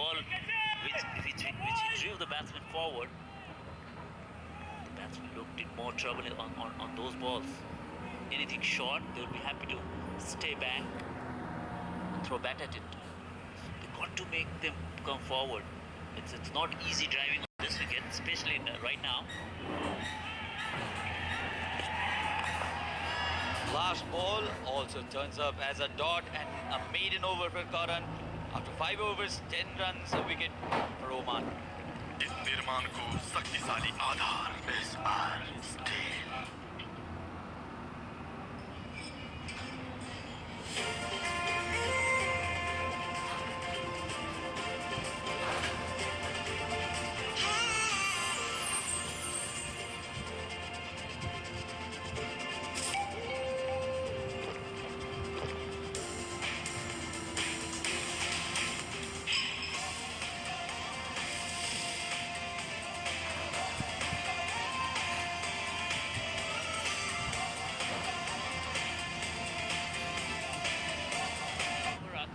ball which drove the batsman forward. The batsman looked in more trouble on those balls. Anything short, they would be happy to stay back and throw back at it. They got to make them come forward. It's not easy driving on this wicket, especially right now. Last ball also turns up as a dot and a maiden over for Karan. After 5 overs, 10 runs, a wicket for Oman. इस निर्माण को शक्तिशाली आधार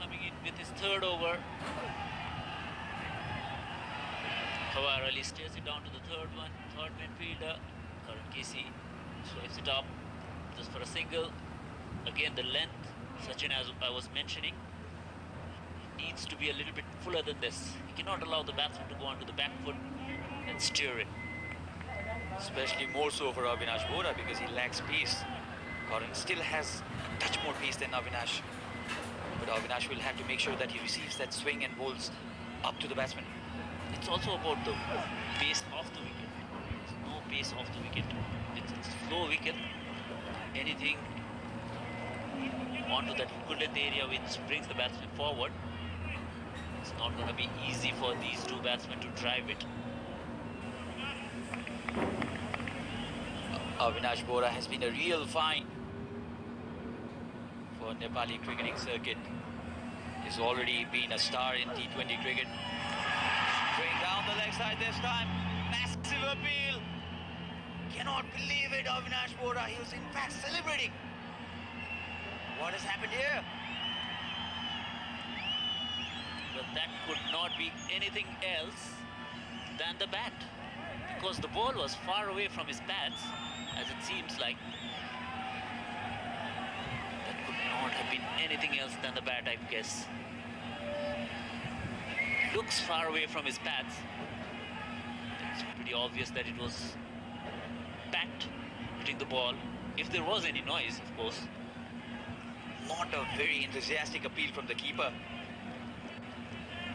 Coming in with his third over. Khawar Ali stares it down to the third midfielder. Karan Casey swipes it up just for a single. Again, the length, Sachin, as I was mentioning, needs to be a little bit fuller than this. He cannot allow the batsman to go onto the back foot and steer it. Especially more so for Avinash Bora because he lacks pace. Karan still has a touch more pace than Avinash. But Avinash will have to make sure that he receives that swing and bowls up to the batsman. It's also about the pace off the wicket. There's no pace off the wicket. It's a slow wicket. Anything onto that good length area which brings the batsman forward, it's not going to be easy for these two batsmen to drive it. Avinash Bora has been a real find for Nepali cricketing circuit. He's already been a star in T20 cricket. Going down the leg side this time. Massive appeal. Cannot believe it, Avinash Bora. He was in fact celebrating. What has happened here? But that could not be anything else than the bat, because the ball was far away from his bats, as it seems like. That could not have been anything else than the bat, I guess. Looks far away from his bats. It's pretty obvious that it was bat hitting the ball, if there was any noise, of course. Not a very enthusiastic appeal from the keeper.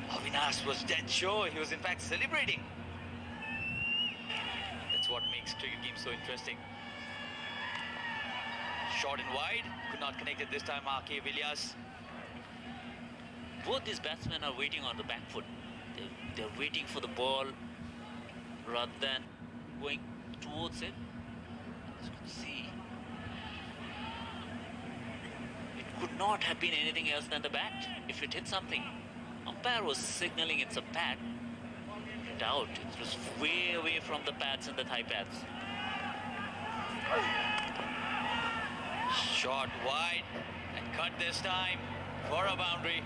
Avinash was dead sure. He was in fact celebrating. That's what makes cricket games so interesting. Short and wide. Could not connect it this time, R.K. Villiers. Both these batsmen are waiting on the back foot. They're waiting for the ball rather than going towards it. As you can see, it could not have been anything else than the bat. If it hit something, umpire was signaling it's a bat. Get out. It was way away from the pads and the thigh pads. Shot wide and cut this time for a boundary.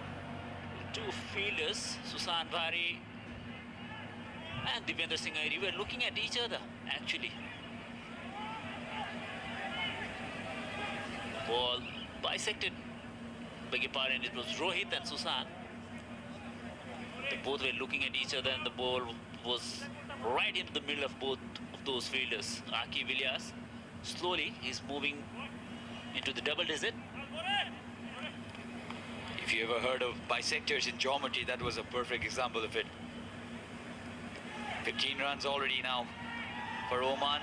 Two fielders, Susan Bhari and Divendra Singh Airi, were looking at each other, actually. Ball bisected. Beg your pardon, it was Rohit and Susan. They both were looking at each other, and the ball was right into the middle of both of those fielders. R.K. Villiers, slowly, he's moving into the double digit. If you ever heard of bisectors in geometry, that was a perfect example of it. 15 runs already now for Oman.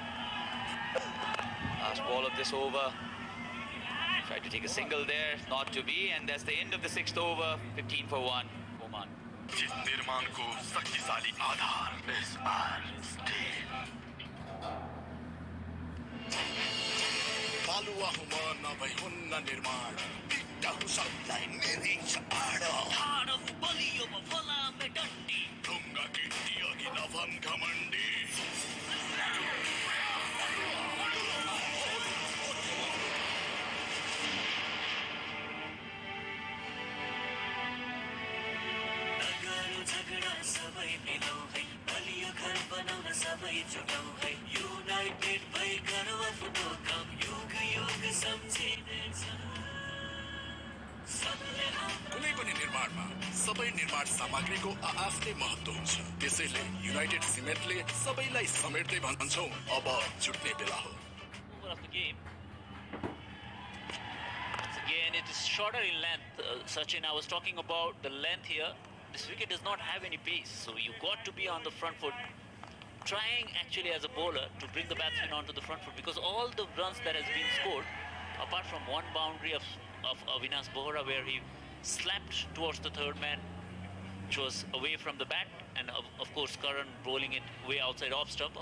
Last ball of this over. Tried to take a single there, not to be, and that's the end of the 6th over. 15 for 1, Oman. जिस निर्माण को शक्तिशाली आधार बालुवाहुमा नभई हुन्न निर्माण बिट्टाहु सबलाई निरीक्ष आड बलियोमा फलामे डन्डी ढुङ्गा गिट्टी अघि नभन् घमण्डी झगडा सबै मिलौ है बलियो घर बनाउन सबै जुटौ है युनाइटेड भई गरौँ आफ्नो काम युग युग सम्झिनेछ सबले कुनै पनि निर्माणमा सबै निर्माण सामग्रीको आआफ्नै महत्त्व हुन्छ त्यसैले युनाइटेड सिमेन्टले सबैलाई समेट्दै भन्छौं अब जुट्ने बेला हो over of the game. Again, it is shorter in length. Sachin, I was talking about the length here. This wicket does not have any pace, so you got to be on the front foot, trying actually as a bowler to bring the batsman onto the front foot because all the runs that has been scored, apart from one boundary of Avinash Bohra where he slapped towards the third man, which was away from the bat, and of course Karan bowling it way outside off stump.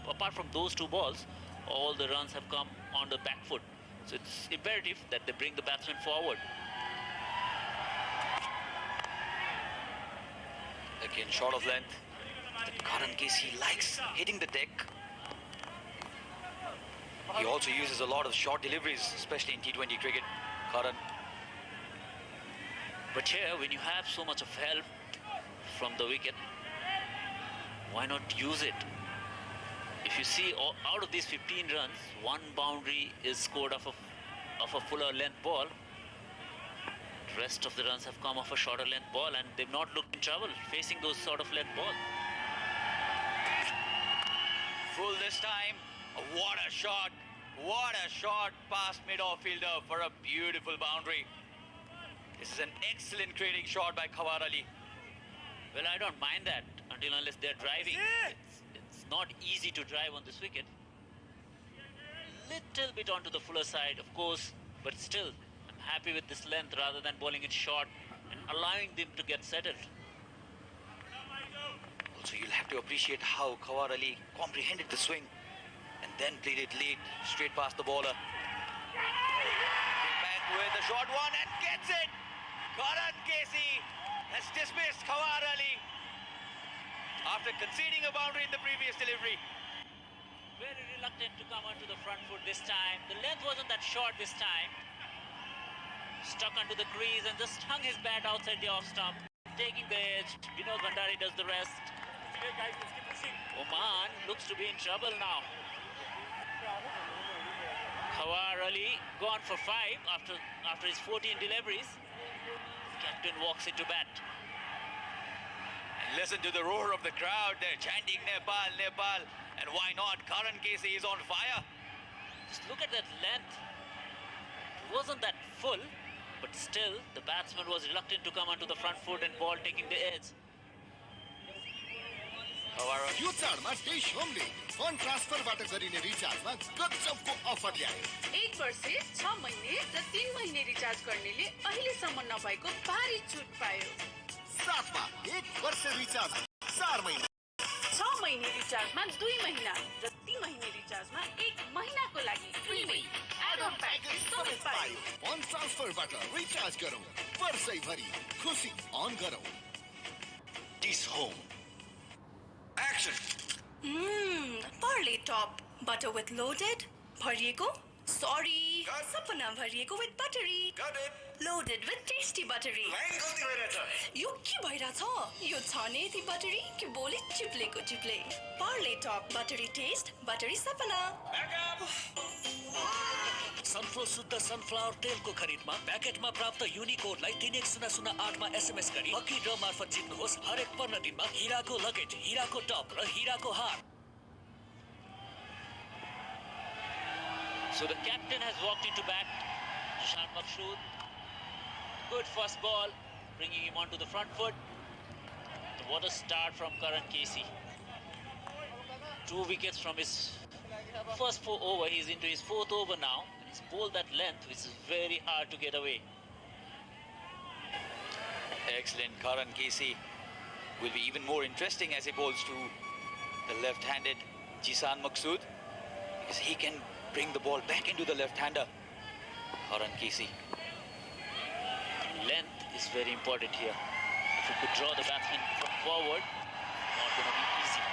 Apart from those two balls, all the runs have come on the back foot. So it's imperative that they bring the batsman forward. Again, short of length. Karan Casey likes hitting the deck. He also uses a lot of short deliveries, especially in T20 cricket. Karan. But here, when you have so much of help from the wicket, why not use it? If you see, out of these 15 runs, one boundary is scored off a fuller length ball. The rest of the runs have come off a shorter length ball, and they've not looked in trouble facing those sort of length balls. Full this time. What a shot. What a shot past mid-off fielder for a beautiful boundary. This is an excellent creating shot by Khawar Ali. Well, I don't mind that until unless they're driving. It's not easy to drive on this wicket. Little bit onto the fuller side, of course, but still, I'm happy with this length rather than bowling it short and allowing them to get settled. Also, you'll have to appreciate how Khawar Ali comprehended the swing and then played it late, straight past the bowler. Back with the short one and gets it! Karan Casey has dismissed Khawar Ali after conceding a boundary in the previous delivery. Very reluctant to come onto the front foot this time. The length wasn't that short this time. Stuck onto the crease and just hung his bat outside the off stump. Taking the edge. Vinod Bhandari does the rest. Oman looks to be in trouble now. Khawar Ali gone for 5 after his 14 deliveries. Captain walks into bat. And listen to the roar of the crowd. They're chanting Nepal, Nepal. And why not? Karan Casey is on fire. Just look at that length. It wasn't that full, but still the batsman was reluctant to come onto the front foot and ball taking the edge. यो चाडमा dish होमले fund ट्रान्सफरबाट गरिने रिचार्जमा गजबको offer ल्यायो 1 वर्ष 6 महिने र 3 महिने रिचार्ज गर्नेले अहिलेसम्म नभएको भारी छुट पायो साथमा 1 वर्ष रिचार्ज 4 महिना 6 महिने रिचार्जमा 2 महिना र 3 महिने रिचार्जमा 1 महिनाको लागि फ्रीमै एड अन प्याकेज समेत पायो फन्ड ट्रान्सफरबाट रिचार्ज गरौँ वर्षैभरि खुसी अन गरौँ dish home action Parley top butter with loaded भरिएको sorry सपना भरिएको with buttery loaded with tasty buttery यो के भइराछ यो छ नि यति buttery कि बोली चिप्लेको चिप्ले Parley top buttery taste buttery सपना सनफ्लो शुद्ध सनफ्लावर तेलको खरिदमा प्याकेटमा प्राप्त युनिकोडलाई 31008 मा एसएमएस गरी लकी ड्र मार्फत जित्नुहोस् हरेक 15 दिनमा हिराको लगेज हिराको टप र हिराको हार So the captain has walked into bat. Jishan Makshood. Good first ball, bringing him onto the front foot. What a start from Karan Casey. 2 wickets from his first 4 over. He's into his 4th over now. He's bowled that length, which is very hard to get away. Excellent. Karan Casey will be even more interesting as he bowls to the left-handed Jishan Makshood because he can bring the ball back into the left-hander. Karan Casey. Length is very important here. If you could draw the batsman forward, not going to be easy.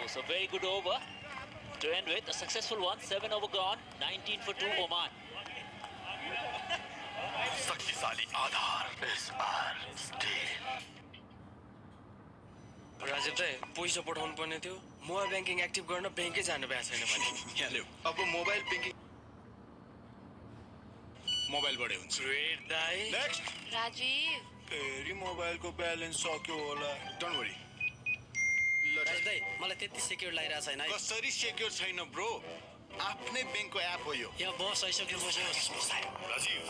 Oh, so very good over to end with. A successful one. 7 over gone. 19 for 2 Oman. शक्तिशाली आधार SR steel Rajiv दाइ पैसा पठाउनु पर्ने थियो mobile banking active गर्न ब्याङ्कै जानु भएको छैन भने यहाँ ल्याऊ अब मोबाइल ब्याङ्किङ मोबाइलबाटै हुन्छ ग्रेट दाइ नेक्स्ट राजीव फेरि मोबाइलको ब्यालेन्स सक्यो होला डोन्ट वरी राज दाइ मलाई त्यति सेक्युर लागिरहेको छैन है कसरी सेक्युर छैन ब्रो आफ्नै ब्याङ्कको एप हो यो यहाँ बस आइसकेपछि राजीव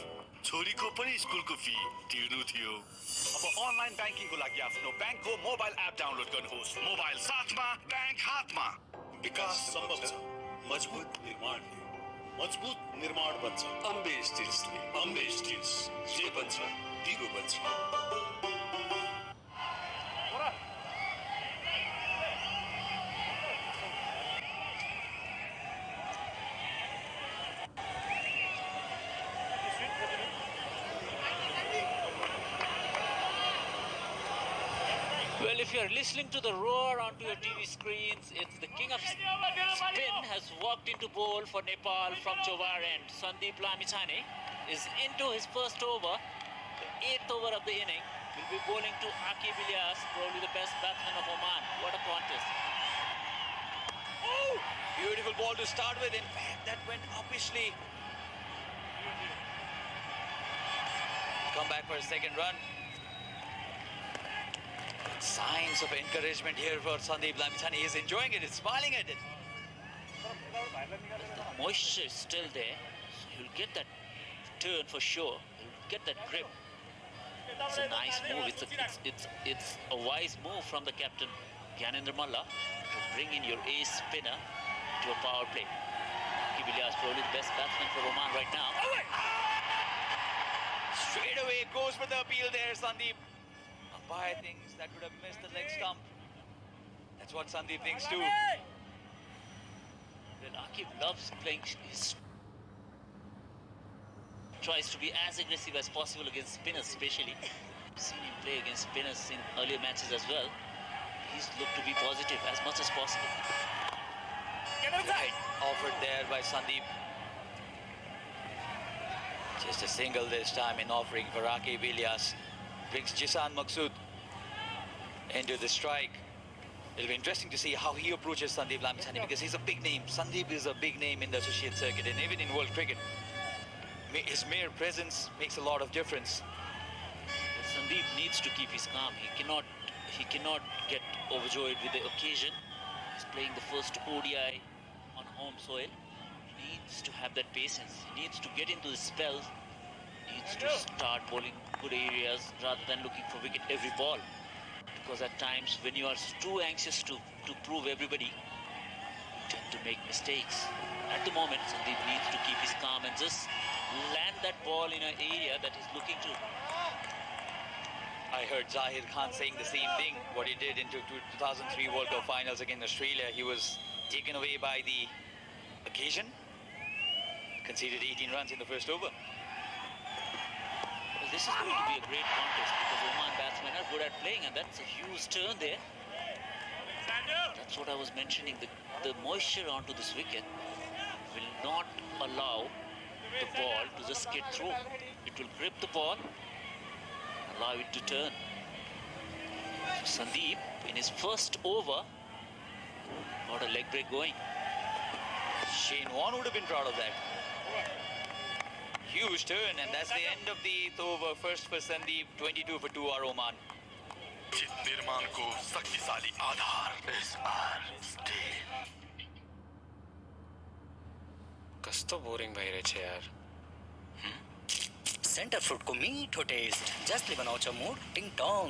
छोरीको पनि स्कुलको फी तिर्नु थियो अब अनलाइन ब्याङ्किङको लागि आफ्नो ब्याङ्कको मोबाइल एप डाउनलोड गर्नुहोस् मोबाइल साथमा ब्याङ्क हातमा विकास सम्भव छ मजबुत निर्माण मजबुत निर्माण बन्छ अम्बे स्टिल्स जे बन्छ दिगो बन्छ Well, if you're listening to the roar onto your TV screens, it's the king of spin has walked into bowl for Nepal from Chobar end. Sandeep Lamichhane is into his first over, the 8th over of the inning. Will be bowling to Aqib Ilyas, probably the best batsman of Oman. What a contest. Oh, beautiful ball to start with. In fact, that went uppishly. Come back for a second run. Signs of encouragement here for Sandeep Lamichhane. He is enjoying it. He's smiling at it. The moisture is still there, so he'll get that turn for sure. He'll get that grip. It's a nice move. It's a wise move from the captain, Gyanendra Malla, to bring in your ace spinner to a power play. Aqib Ilyas probably the best batsman for Oman right now. Straight away goes with the appeal there, Sandeep. Umpire thinks that would have missed the leg stump. That's what Sandeep thinks too. Well, Aqib loves playing tries to be as aggressive as possible against spinners, especially. Seen him play against spinners in earlier matches as well. He's looked to be positive as much as possible. Right, offered there by Sandeep. Just a single this time in offering for Aqib Ilyas. Brings Jisan Maqsood into the strike. It'll be interesting to see how he approaches Sandeep Lamichhane because he's a big name. Sandeep is a big name in the associate circuit and even in world cricket. His mere presence makes a lot of difference. Sandeep needs to keep his calm. He cannot get overjoyed with the occasion. He's playing the first ODI on home soil. He needs to have that patience. He needs to get into the spell. He needs to start bowling good areas rather than looking for wicket every ball. Because at times when you are too anxious to prove everybody, you tend to make mistakes. At the moment, Sandeep needs to keep his calm and just land that ball in an area that he's looking to. I heard Zahir Khan saying the same thing, what he did in 2003 World Cup finals against Australia. He was taken away by the occasion, conceded 18 runs in the first over. Well, this is going to be a great contest because Oman batsmen are good at playing, and that's a huge turn there. That's what I was mentioning. The moisture onto this wicket will not allow the ball to just skid through. It will grip the ball, allow it to turn. So Sandeep, in his first over, got a leg break going. Shane Warne would have been proud of that. Huge turn, and that's the end of the 8th over. First for Sandeep, 22 for 2 are Oman. निर्माणको शक्तिशाली आधार SR Steel कस्तो boring भइरहेछ यार Center फ्रुटको मिठो taste जसले बनाउँछ मुड टिङटङ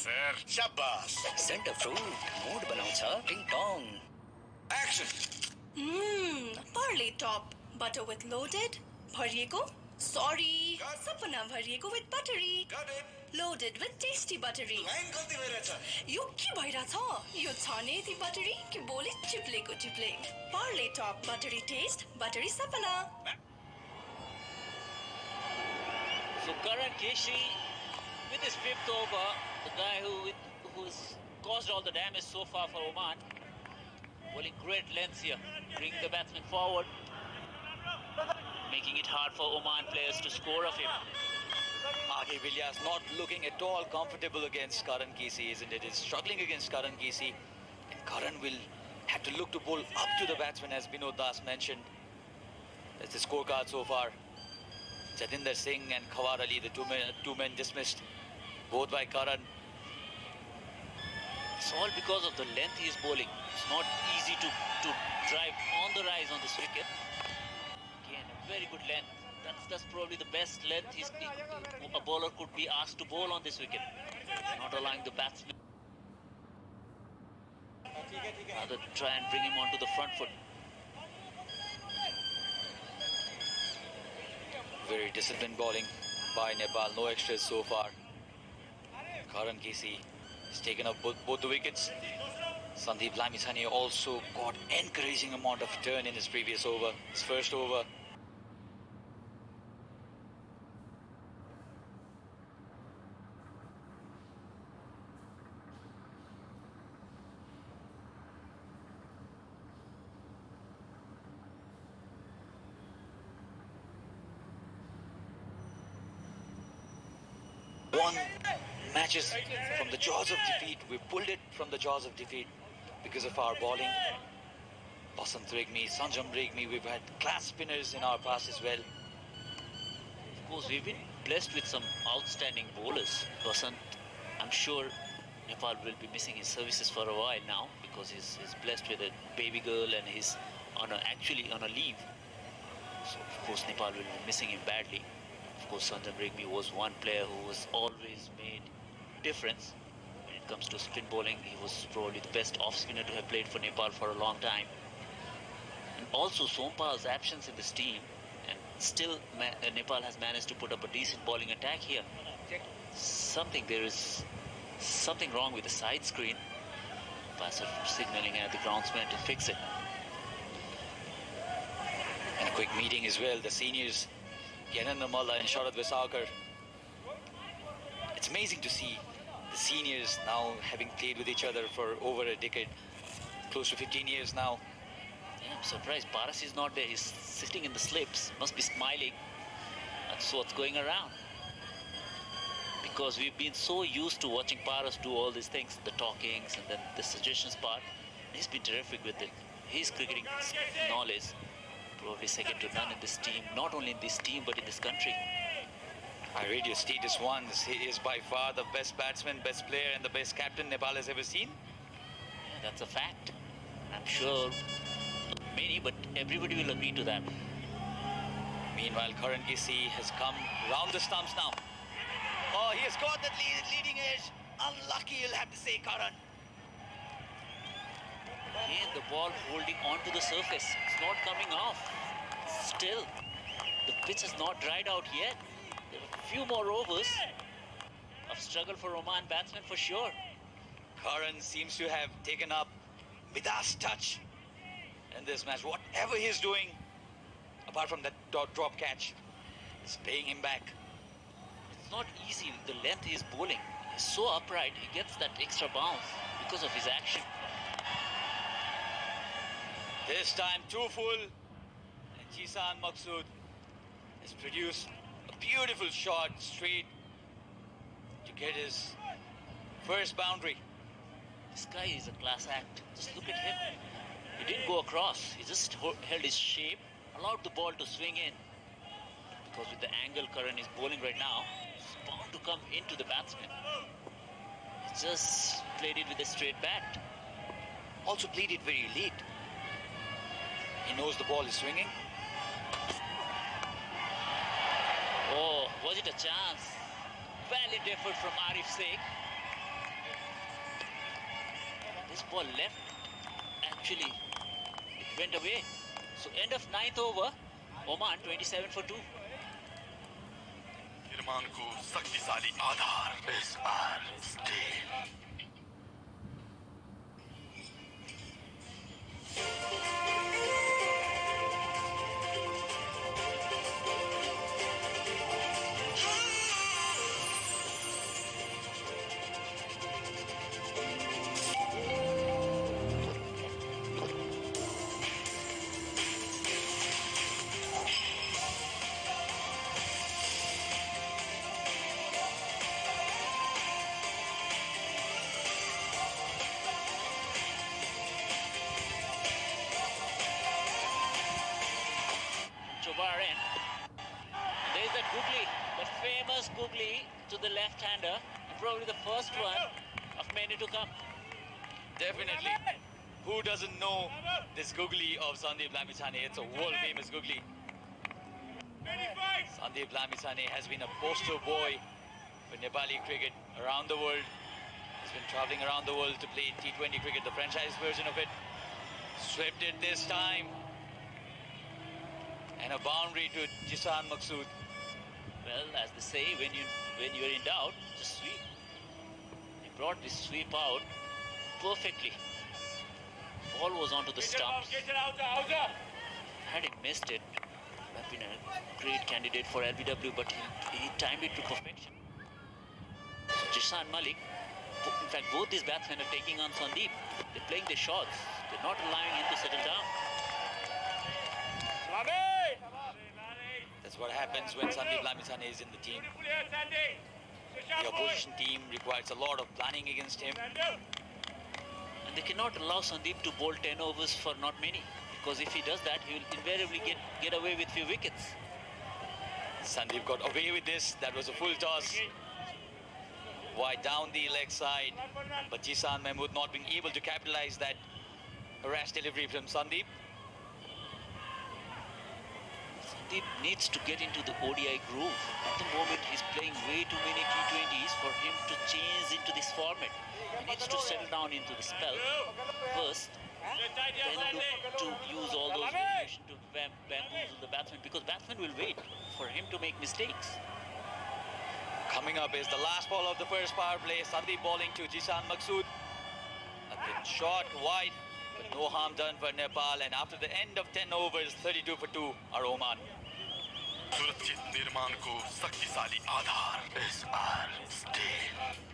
सर शाबाश सेन्टर फ्रुट मुड बनाउँछ टिङटङ action Parle top butter with loaded भरिएको सरी सपना भरिएको with buttery loaded with tasty buttery line गल्ती भइरहेछ यो के भइरहेछ यो छ नि यति बटरी कि बोली चिप्लेको चिप्ले पर्ले टप बटरी टेस्ट बटरी सपना So Karan Keshi, with his 5th over, the guy who's caused all the damage so far for Oman, bowling great lengths here, bring the batsman forward, making it hard for Oman players to score of him. Age Villas not looking at all comfortable against Karan Kisi, isn't it? He's struggling against Karan Kisi. And Karan will have to look to bowl up to the batsman, as Binod Das mentioned. That's the scorecard so far. Jatinder Singh and Khawar Ali, the two men dismissed, both by Karan. It's all because of the length he is bowling. It's not easy to drive on the rise on this wicket. Again, a very good length. That's probably the best length a bowler could be asked to bowl on this wicket. Not allowing the batsman rather try and bring him onto the front foot. Very disciplined bowling by Nepal. No extras so far. Karan Kisi has taken up both the wickets. Sandeep Lamisani also got encouraging amount of turn in his previous over, his first over. Won matches from the jaws of defeat. We pulled it from the jaws of defeat because of our bowling. Basant Regmi, Sanjam Regmi, we've had class spinners in our past as well. Of course, we've been blessed with some outstanding bowlers. Basant, I'm sure Nepal will be missing his services for a while now because he's blessed with a baby girl and he's actually on a leave. So, of course, Nepal will be missing him badly. Of course, Sanjam Regmi was one player who was always made difference. When it comes to spin bowling, he was probably the best off spinner to have played for Nepal for a long time. And also Sompal's absence in this team, and still Nepal has managed to put up a decent bowling attack here. There is something wrong with the side screen. Passer signaling at the groundsman to fix it. And a quick meeting as well. The seniors, Yanan Namalla and Sharad Vesakar. It's amazing to see the seniors now having played with each other for over a decade, close to 15 years now. Yeah, I'm surprised Paras is not there. He's sitting in the slips, must be smiling. That's what's going around. Because we've been so used to watching Paras do all these things, the talkings and then the suggestions part. He's been terrific with it. His cricketing knowledge, probably second to none in this team. Not only in this team, but in this country. I read your status once. He is by far the best batsman, best player and the best captain Nepal has ever seen. Yeah, that's a fact. I'm sure not many, but everybody will agree to that. Meanwhile, Karan Kisi has come round the stumps now. Oh, he has got that leading edge. Unlucky, you'll have to say, Karan. Again, the ball holding on to the surface. It's not coming off. Still, the pitch has not dried out yet. There are a few more overs of struggle for Oman batsmen for sure. Karan seems to have taken up Midas touch in this match. Whatever he's doing, apart from that drop catch, is paying him back. It's not easy with the length he's bowling. He's so upright, he gets that extra bounce because of his action. This time too full, and Jisan Maqsood has produced a beautiful shot straight to get his first boundary. This guy is a class act. Just look at him. He didn't go across. He just held his shape, allowed the ball to swing in. Because with the angle Karan is bowling right now, it's bound to come into the batsman. He just played it with a straight bat. Also played it very late. He knows the ball is swinging. Oh, was it a chance? Valid effort from Arif Sheikh. This ball left. Actually, it went away. So end of 9th over, Oman 27 for 2. निर्माणको शक्तिशाली आधार SR steel left-hander, and probably the first one of many to come. Definitely. Who doesn't know this googly of Sandeep Lamisane? It's a world-famous googly. Sandeep Lamisane has been a poster boy for Nepali cricket around the world. He's been traveling around the world to play T20 cricket, the franchise version of it. Swept it this time. And a boundary to Jisan Maqsood. Well, as they say, when you're in doubt, just sweep. He brought this sweep out perfectly. Ball was onto the stumps. Had he missed it, would have been a great candidate for LBW, but he timed it to perfection. So Jishan Malik, in fact, both these batsmen are taking on Sandeep. They're playing their shots. They're not allowing him to settle down. That's what happens when Sandeep Lamisane is in the team. The opposition team requires a lot of planning against him. And they cannot allow Sandeep to bowl 10 overs for not many. Because if he does that, he will invariably get away with few wickets. Sandeep got away with this. That was a full toss. Wide down the leg side. But Jisan Mahmood not being able to capitalize that rash delivery from Sandeep. Sandeep needs to get into the ODI groove. At the moment, he's playing way too many T20s for him to change into this format. He needs to settle down into the spell first, then look to use all those variations to bamboozle the batsman, because batsmen will wait for him to make mistakes. Coming up is the last ball of the first power play. Sandeep bowling to Jisan Maqsood. A good shot wide, but no harm done for Nepal. And after the end of 10 overs, 32 for 2 are Oman. सुरक्षित निर्माणको शक्तिशाली आधार SR steel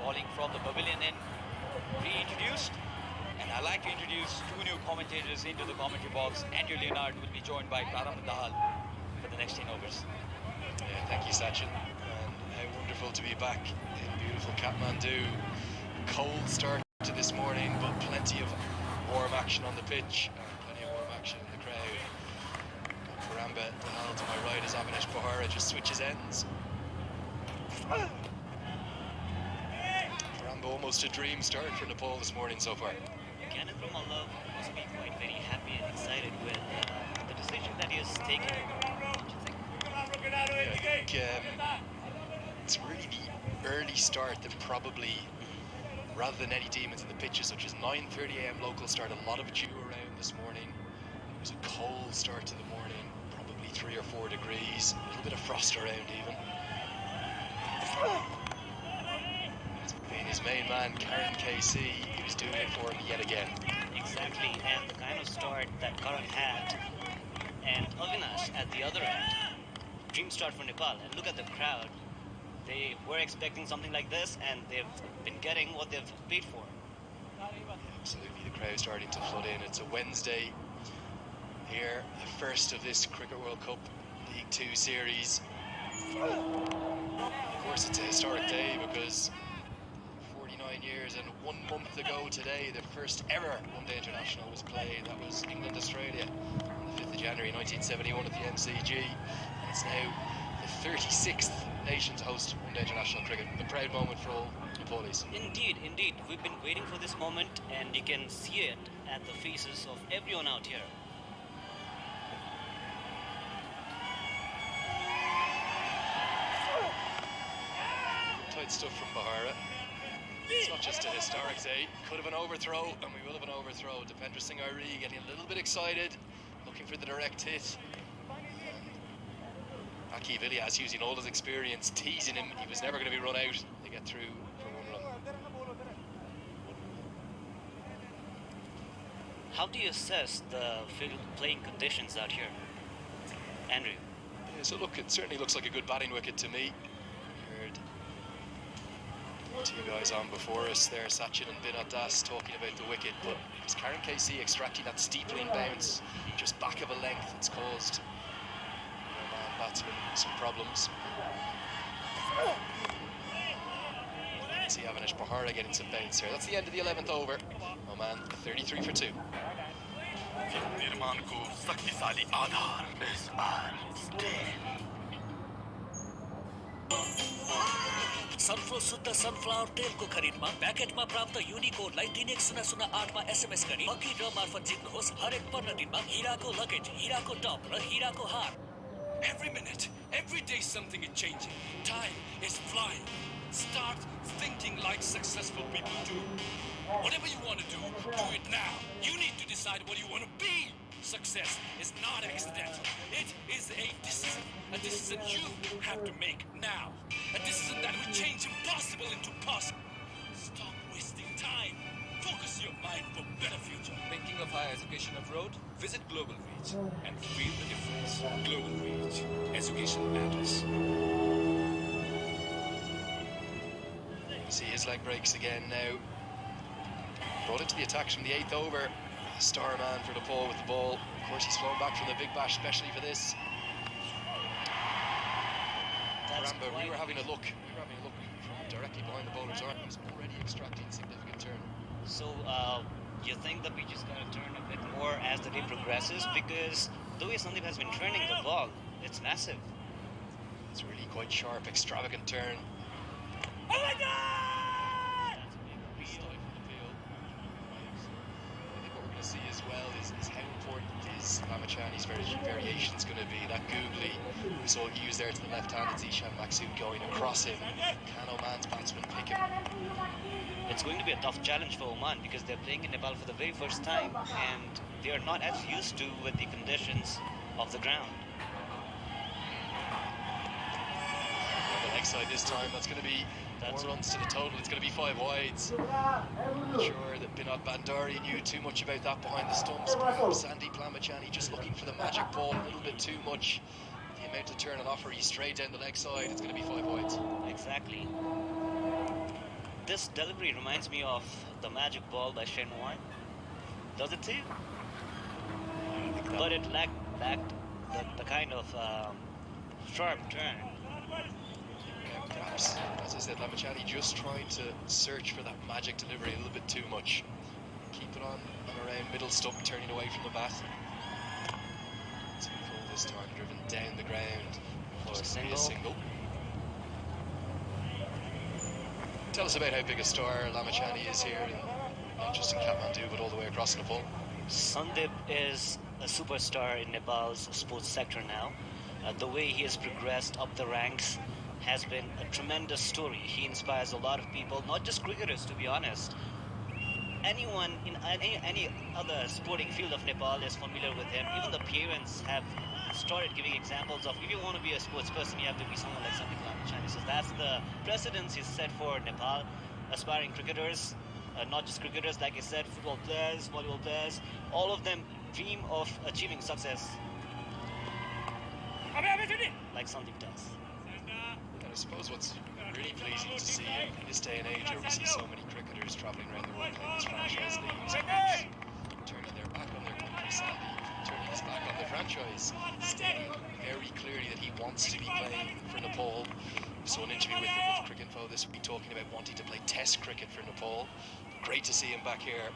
Bowling from the pavilion end, reintroduced. And I'd like to introduce two new commentators into the commentary box. Andrew Leonard will be joined by Praram Dahal for the next 10 overs. Yeah, thank you, Sachin. And how wonderful to be back in beautiful Kathmandu. Cold start to this morning, but plenty of warm action on the pitch and plenty of warm action in the crowd. Paramba Dahal to my right as Avinash Bahara just switches ends. Almost a dream start for Nepal this morning so far. Cannon from Allah must be quite very happy and excited with the decision that he has taken. Don't you think? Yeah, I think it's really the early start that probably, rather than any demons in the pitches, such as 9:30 AM local start, a lot of dew around this morning. It was a cold start to the morning, probably 3 or 4 degrees, a little bit of frost around even. His main man, Karan KC, he was doing it for him yet again. Exactly, and the kind of start that Karan had, and Avinash at the other end. Dream start for Nepal, and look at the crowd. They were expecting something like this, and they've been getting what they've paid for. Yeah, absolutely, the crowd starting to flood in. It's a Wednesday here, the first of this Cricket World Cup League 2 series. Of course, it's a historic day because 49 years and 1 month ago today, the first ever one-day international was played. That was England-Australia on the 5th of January 1971 at the MCG. And it's now the 36th nation to host one-day international cricket. A proud moment for all Nepalis. Indeed, indeed. We've been waiting for this moment, and you can see it at the faces of everyone out here. Tight stuff from Bahara. It's not just a historic day. Could have an overthrow, and we will have an overthrow. Dipendra Singh Airi getting a little bit excited, looking for the direct hit. Aki Vilias using all his experience, teasing him. He was never going to be run out. They get through for one run. How do you assess the field playing conditions out here, Andrew? Yeah, so look, it certainly looks like a good batting wicket to me. Heard two guys on before us there, Sachin and Binod Das, talking about the wicket, but it was Karen KC extracting that steepling bounce just back of a length. It's caused batsmen some problems. See Avinash Bahara getting some bounce here. That's the end of the 11th over. Oman 33 for 2. निर्माण को शक्तिशाली आधार सनफ्लो शुद्ध sunflower तेलको खरिदमा प्याकेटमा प्राप्त युनिकोडलाई 3108 मा SMS गरी lucky ड्र मार्फत जित्नुहोस्। हरेक 15 दिनमा हिराको लगेज, हिराको टप र हिराको हार। Every minute, every day something is changing. Time is flying. Start thinking like successful people do. Whatever you want to do it now. You need to decide what you want to be. Success is not accidental. It is a decision you have to make now. A decision that will change impossible into possible. Stop wasting time. Focus your mind for a better future. Thinking of higher education abroad? Visit Global Reach and feel the difference. Global Reach. Education matters. See his leg breaks again now. Brought into the attacks from the 8th over. Star man for Nepal with the ball. Of course, he's flown back from the Big Bash, especially for this. Rambo, we were having a look from directly behind the bowler's arm. He's already extracting significant turn. So, you think the pitch is going to turn a bit more as the day progresses? Because the way Sandeep has been turning the ball, it's massive. It's really quite sharp, extravagant turn. Oh my God! Stifle the field. I think what we're going to see as well is how important is Lamachani's variations going to be. That googly we saw used there to the left-handed Zishan Maksud going across him. Can Oman's batsman pick him? It's going to be a tough challenge for Oman because they're playing in Nepal for the very first time and they are not as used to with the conditions of the ground. On the leg side this time, that's going to be more runs to the total. It's going to be 5 wides. Not sure that Binod Bandari knew too much about that behind the stumps. Perhaps Sandeep Lamachani just looking for the magic ball a little bit too much. The amount of turn and offer, he's straight down the leg side. It's going to be 5 wides. Exactly. This delivery reminds me of the magic ball by Shane Warne. Does it too? But it lacked the kind of sharp turn. Perhaps, as I said, Lamachani just trying to search for that magic delivery a little bit too much. Keep it on and around middle stump, turning away from the bat. Too full this time, driven down the ground for a single. Tell us about how big a star Lamachani is here, not just in Kathmandu, but all the way across Nepal. Sandeep is a superstar in Nepal's sports sector now. The way he has progressed up the ranks has been a tremendous story. He inspires a lot of people, not just cricketers, to be honest. Anyone in any other sporting field of Nepal is familiar with him. Even the parents have started giving examples of if you want to be a sports person, you have to be someone like Sandeep Lamachani. So that's the precedence he's set for Nepal. Aspiring cricketers, not just cricketers, like I said, football players, volleyball players, all of them dream of achieving success like Sandeep does. And I suppose what's really pleasing to see in this day and age where we see so many cricketers travelling around the world playing these franchise leagues, turning their back on their country, Sandeep turning his back on the franchise, stating very clearly that he wants to be playing for Nepal. We saw an interview with him with Cricinfo this week talking about wanting to play test cricket for Nepal. Great to see him back here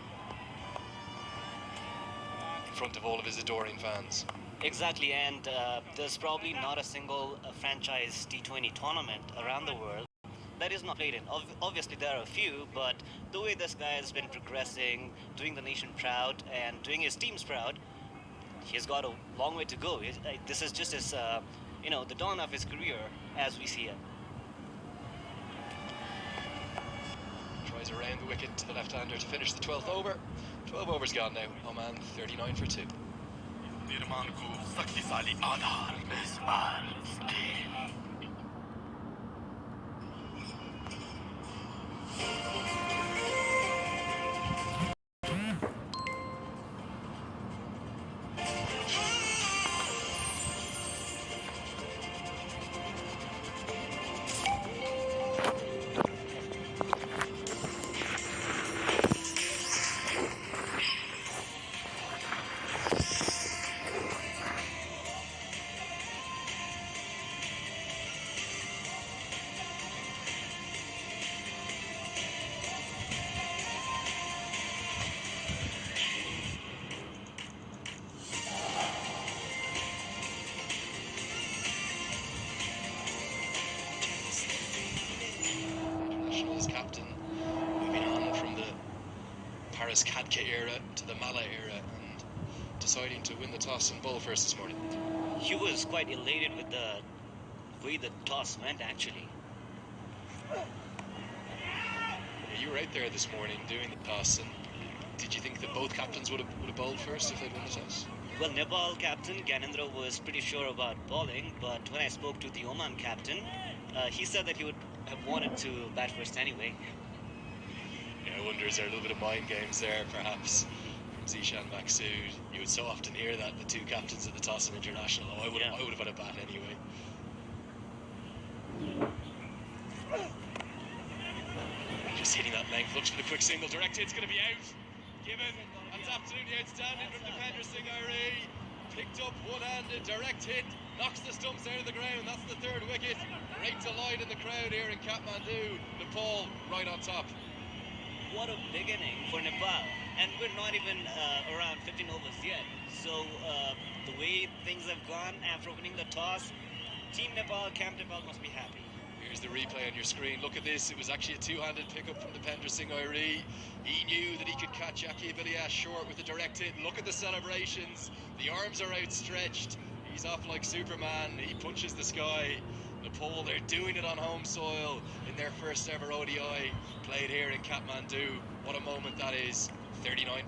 in front of all of his adoring fans. Exactly, and there's probably not a single franchise T20 tournament around the world that is not played in. Obviously, there are a few, but the way this guy has been progressing, doing the nation proud, and doing his teams proud, he's got a long way to go. This is just his, the dawn of his career as we see it. Tries around the wicket to the left-hander to finish the 12th over. 12 overs gone now. Oman 39 for 2. निर्माणको शक्तिशाली आधार smart steel International as captain, moving on from the Paris Kadka era to the Mala era and deciding to win the toss and bowl first this morning. He was quite elated with the way the toss went, actually. Yeah, you were out there this morning doing the toss, and did you think that both captains would have bowled first if they'd won the toss? Well, Nepal captain Gyanendra was pretty sure about bowling, but when I spoke to the Oman captain, he said that he would have wanted to bat first anyway. Yeah, I wonder, is there a little bit of mind games there, perhaps, from Zishan Maksud? You would so often hear that, the two captains of the toss and international. Oh, I would have had a bat anyway. Just hitting that length, looks for the quick single, direct hit's going to be out. Given, that's absolutely outstanding from Dipender Singh Iree. Picked up one-handed, direct hit, knocks the stumps out of the ground. That's the third wicket. Great delight in the crowd here in Kathmandu. Nepal right on top. What a beginning for Nepal. And we're not even around 15 overs yet. So the way things have gone after winning the toss, Team Nepal, Camp Nepal must be happy. Here's the replay on your screen. Look at this. It was actually a two-handed pickup from Dipender Singh Iree. He knew that he could catch Yaki Abilias short with a direct hit. Look at the celebrations. The arms are outstretched. He's off like Superman. He punches the sky. Nepal, they're doing it on home soil in their first ever ODI played here in Kathmandu. What a moment that is. 39.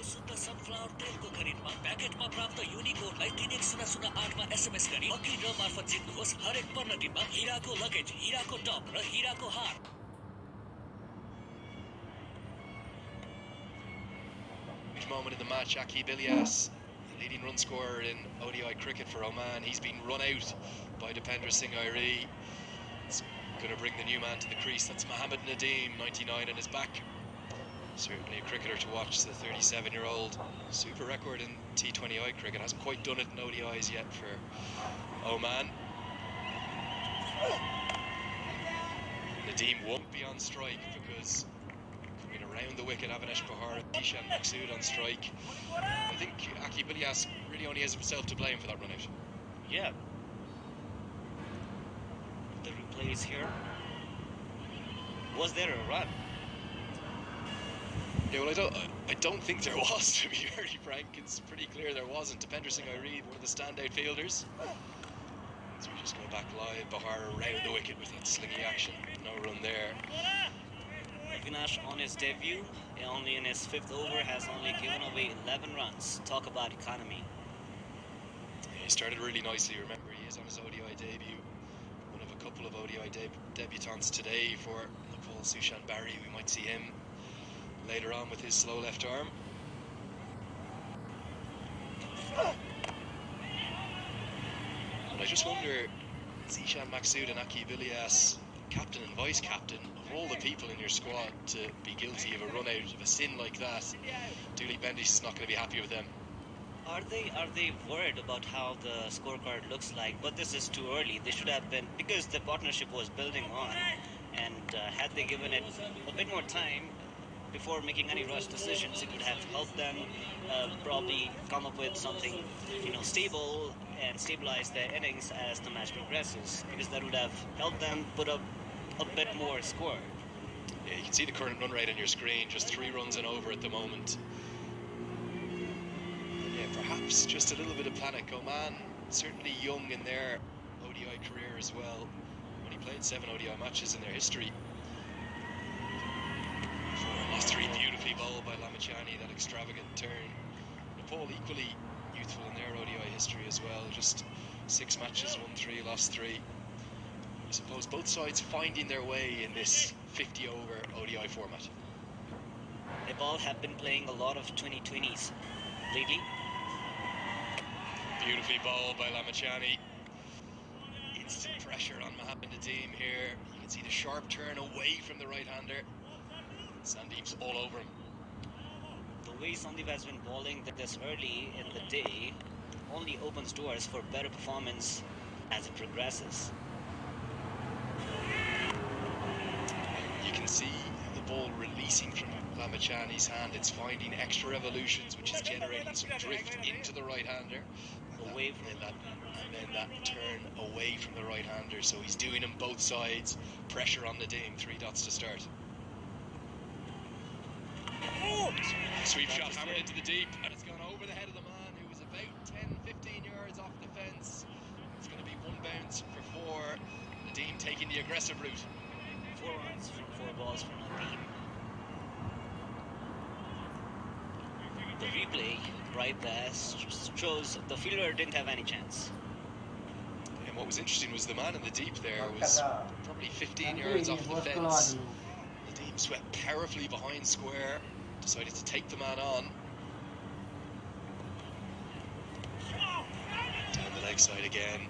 शुद्ध sunflower तेलको खरिदमा प्याकेटमा प्राप्त युनिकोडलाई 31008 मा SMS गरी lucky ड्र मार्फत जित्नुहोस् हरेक 15 दिनमा हिराको luggage, हिराको टप र हिराको हार। Huge moment in the match. Yaki Abilias, the leading run scorer in ODI cricket for Oman. He's been run out by Dipender Singh Iree. It's going to bring the new man to the crease. That's Mohammed Nadeem, 99, in his back. Certainly a cricketer to watch, the 37-year-old. Super record in T20I cricket. Hasn't quite done it in ODIs yet for Oman. Nadeem won't be on strike because coming around the wicket, Avinash Bahar and Ishan Maksud on strike. I think Yaki Abilias really only has himself to blame for that run out. Yeah. The replays here. Was there a run? Yeah, well, I don't think there was, to be very frank. It's pretty clear there wasn't. Dipender Singh Iree, one of the standout fielders. So we just go back live. Bahar around the wicket with that slingy action. No run there. Avinash on his debut, only in his fifth over, has only given away 11 runs. Talk about economy. He started really nicely. Remember, he is on his ODI debut. One of a couple of ODI debutants today for Nepal, Sushan Barry. We might see him later on with his slow left arm. And I just wonder, Zishan Maksud and Aki Vilias, captain and vice captain, of all the people in your squad to be guilty of a run out of a sin like that, Dooley Bendis is not going to be happy with them. Are they worried about how the scorecard looks like? But this is too early. They should have been, because the partnership was building on, and had they given it a bit more time before making any rush decisions, it would have helped them probably come up with something, stable and stabilize their innings as the match progresses, because that would have helped them put up a bit more score. Yeah, you can see the current run rate on your screen, just 3 runs and over at the moment. Yeah, perhaps just a little bit of panic. Oman, certainly young in their ODI career as well. Only played 7 ODI matches in their history. 4 last 3 beautifully bowled by Lamachani, that extravagant turn. Nepal equally youthful in their ODI history as well. Just 6 matches, won 3, lost 3. I suppose both sides finding their way in this 50 over ODI format. Nepal have been playing a lot of 2020s lately. Beautifully bowled by Lamachani. Instant pressure on Mohammed Nadeem here. You can see the sharp turn away from the right-hander. Sandeep's all over him. The way Sandeep has been bowling this early in the day only opens doors for better performance as it progresses. You can see the ball releasing from Lamachani's hand. It's finding extra revolutions, which is generating some drift into the right-hander. Away from and then that turn away from the right-hander. So he's doing them both sides. Pressure on Nadeem. 3 dots to start. Sweep shot hammered into the deep, and it's gone over the head of the man who was about 10-15 yards off the fence. It's going to be 1 bounce for 4. Nadeem taking the aggressive route. 4 runs from 4 balls from Nadeem. The replay right there shows the fielder didn't have any chance. And what was interesting was the man in the deep there was probably 15 yards off the fence. Nadeem swept powerfully behind square, decided to take the man on. Down the leg side again.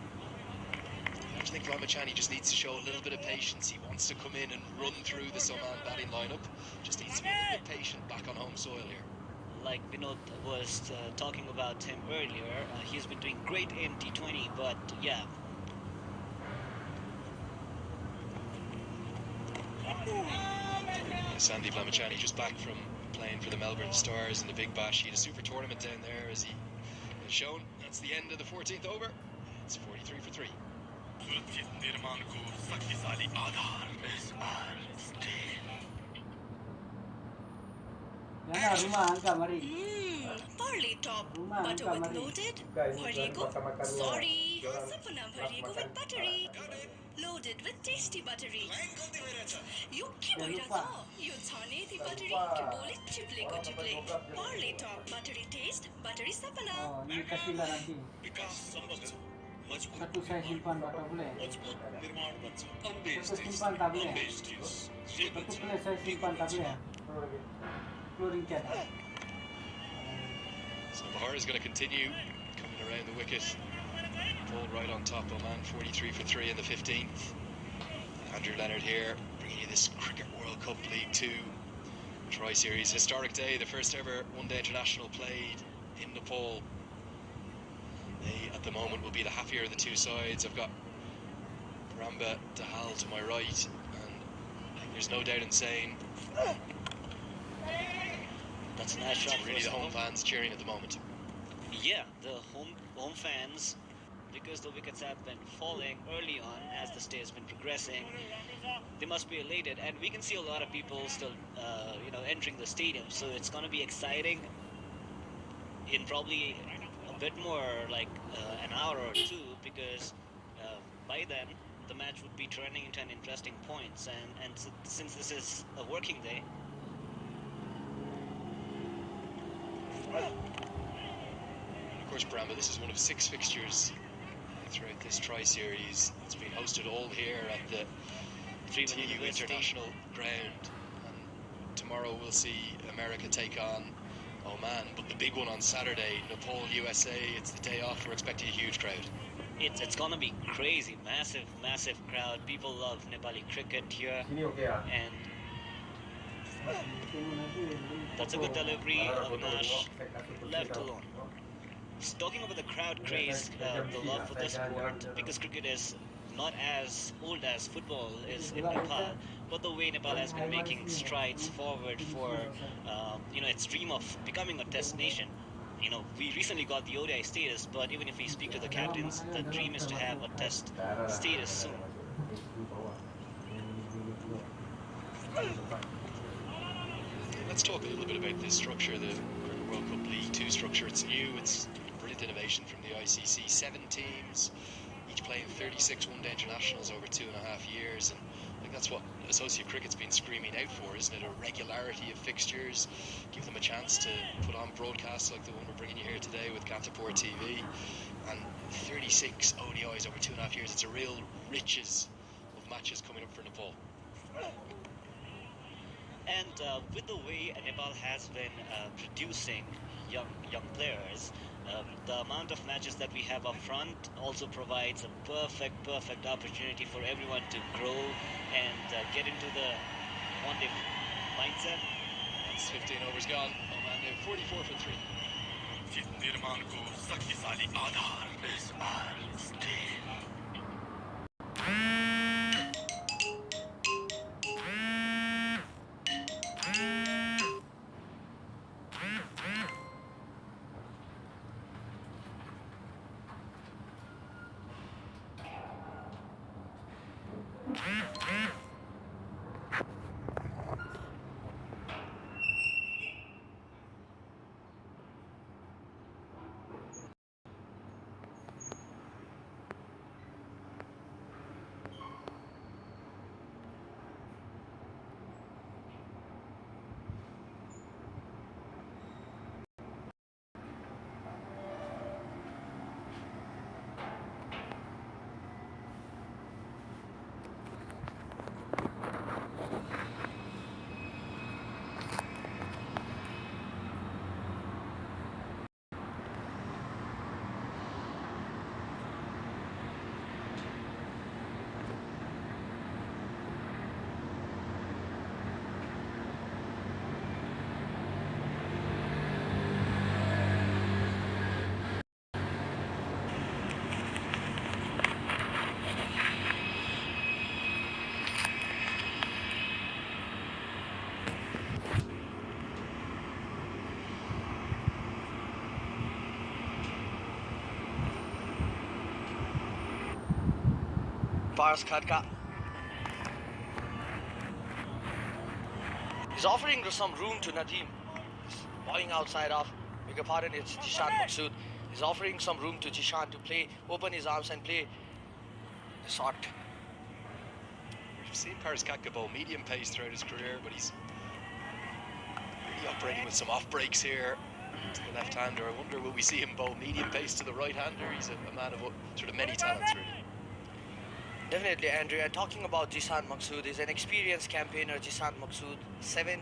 I think Ramachani just needs to show a little bit of patience. He wants to come in and run through the Soman batting lineup. Just needs to be a little bit patient back on home soil here. Like Vinod was talking about him earlier, he's been doing great in T20, but yeah. Sandeep Lamachani just back from playing for the Melbourne Stars in the Big Bash. He had a super tournament down there, as he has shown. That's the end of the 14th over. It's 43 for 3. Parley top, butter with loaded, bhariyeko, sorry, sapna bhariyeko with buttery, loaded with tasty buttery. यो के भइरहेछ यो छने ती buttery के बोले चिप्लेको चिप्ले Parley top, buttery taste, buttery sapna. विकास सम्भव छ मजबुत सिम्पलबाट बोले मजबुत निर्माण बन्छ अनबेस्ड सिम्पल ताबले सिम्पल ताबले क्लोरिन क्या था. So Bahar is going to continue coming around the wicket. Pulled right on top. Oman 43 for 3 in the 15th. Andrew Leonard here, bringing you this Cricket World Cup League 2 Tri-Series. Historic day, the first ever one-day international played in Nepal. They, at the moment, will be the happier of the two sides. I've got Ramba Dahal to my right, and there's no doubt in saying that's a nice shot. Really, the home fans cheering at the moment. Yeah, the home fans, because the wickets have been falling early on as the day has been progressing, they must be elated, and we can see a lot of people still, entering the stadium. So it's going to be exciting in probably a bit more like an hour or two, because by then the match would be turning into an interesting points. And since this is a working day, Of course, Bramba, this is one of 6 fixtures throughout this tri-series. It's been hosted all here at the TU International Ground. And tomorrow we'll see America take on Oman. But the big one on Saturday, Nepal, USA, it's the day off. We're expecting a huge crowd. it's gonna be crazy, massive crowd. People love Nepali cricket here, and that's a good delivery. Avinash left alone. Talking about the crowd craze, the love for this sport, because cricket is not as old as football is in Nepal, but the way Nepal has been making strides forward for its dream of becoming a test nation. We recently got the ODI status, but even if we speak to the captains, the dream is to have a test status soon. Let's talk a little bit about this structure, the Cricket World Cup League 2 structure. It's new, it's a brilliant innovation from the ICC. 7 teams, each playing 36 one-day internationals over 2.5 years, and I think that's what Associate Cricket's been screaming out for, isn't it? A regularity of fixtures, give them a chance to put on broadcasts like the one we're bringing you here today with Kantapur TV, and 36 ODIs over 2.5 years. It's a real riches of matches coming up for Nepal. And with the way Nepal has been producing young players, the amount of matches that we have up front also provides a perfect opportunity for everyone to grow and get into the one-day mindset. That's 15 overs gone. Oman now 44 for 3. Paras Khadka is offering some room to Nadeem. Bowling outside off, beg your pardon, it's Jishan Maqsood. He's offering some room to Jishan to play, open his arms and play the shot. We've seen Paras Khadka bowl medium pace throughout his career, but he's really operating with some off breaks here to the left-hander. I wonder, will we see him bowl medium pace to the right-hander? He's a man of sort of many talents, really. Definitely, Andrew. And talking about Jishan Maqsood, is an experienced campaigner. Jishan Maqsood, 7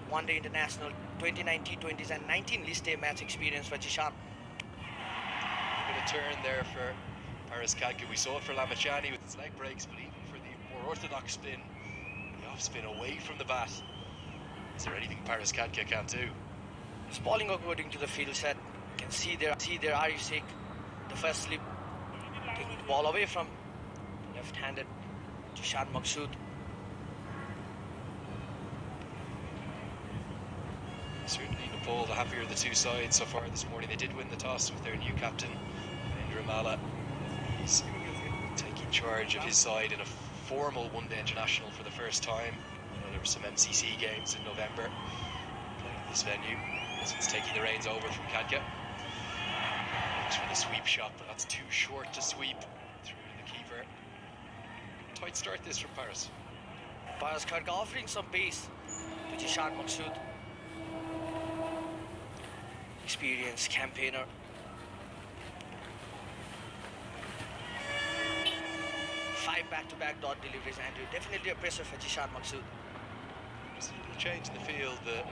one-day international, 2019, 20s and 19 list A match experience for Jishan. A bit of turn there for Paras Khadka. We saw it for Lamachani with his leg breaks, but even for the more orthodox spin, the off spin away from the bat, is there anything Paras Khadka can't do? He's bowling according to the field set. You can see there Arif Sheikh, the first slip, taking the ball away from left-handed Jishan Maqsood. Certainly Nepal, the happier of the two sides so far this morning. They did win the toss with their new captain, Indra Mala. He's taking charge of his side in a formal one-day international for the first time. There were some MCC games in November played at this venue. So it's taking the reins over from Khadka. Looks for the sweep shot, but that's too short to sweep through the keeper. tight start this from Paris. Paras Khadka offering some pace to Jishan Maqsood. Experienced campaigner. Five back-to-back dot deliveries, Andrew. Definitely a pressure for Jishan Maqsood. Just a little change in the field. The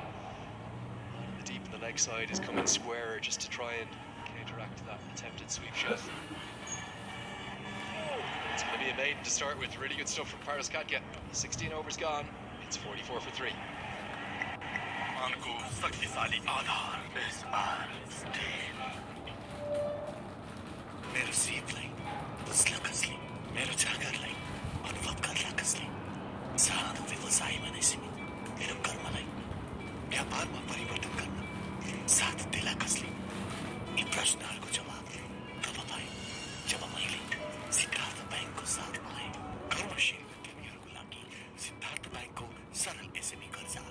deep in the leg side is coming squarer just to try and counteract that attempted sweep shot. It's going to be a maiden to start with. Really good stuff from Paras Khadka. 16 overs gone. It's 44 for 3. Manko शक्तिशाली आधार SR Steel. मेरो सीपलाई बुझ्न कसले, मेरो जागरलाई अनुभव गर्न कसले, सानो व्यवसाय भनेपछि मेरो कर्मलाई व्यापारमा परिवर्तन गर्न साथ देला कसले? यी प्रश्नहरूको जवाब तब पाएँ जब मैले सिद्धार्थ ब्याङ्कको साथ पाएँ। कर्मशील उद्यमीहरूको लागि सिद्धार्थ ब्याङ्कको सरल एसएमई कर्जा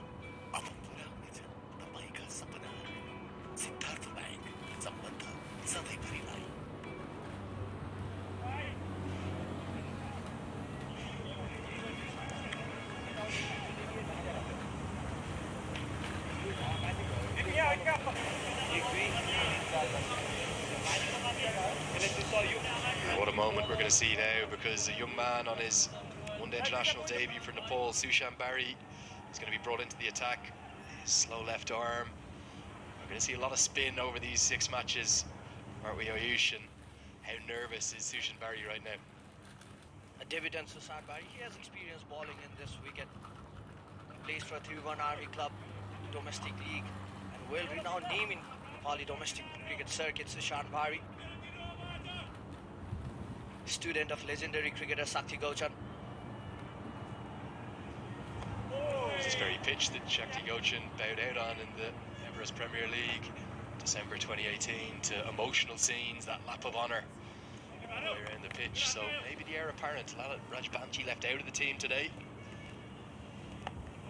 अब पुरा हुनेछ तपाईँका सपना। सिद्धार्थ ब्याङ्क, सम्बन्ध सधैँभरिलाई। What a moment we're going to see now, because a young man on his one-day international debut for Nepal, Sushan Barry, is going to be brought into the attack. His slow left arm. We're going to see a lot of spin over these 6 matches, aren't we, Ayush? And how nervous is Sushan Barry right now? A debutant Sushan Barry. He has experience bowling in this wicket. He plays for 3-1 Army Club, domestic league, and well-renowned name in Nepali domestic cricket circuit, Sushan Barry. Student of legendary cricketer Shakti Gauchan. This very pitch that Shakti Gauchan bowed out on in the Everest Premier League, December 2018, to emotional scenes, that lap of honour around the pitch. So maybe the heir apparent, Lalit Rajbanji, left out of the team today.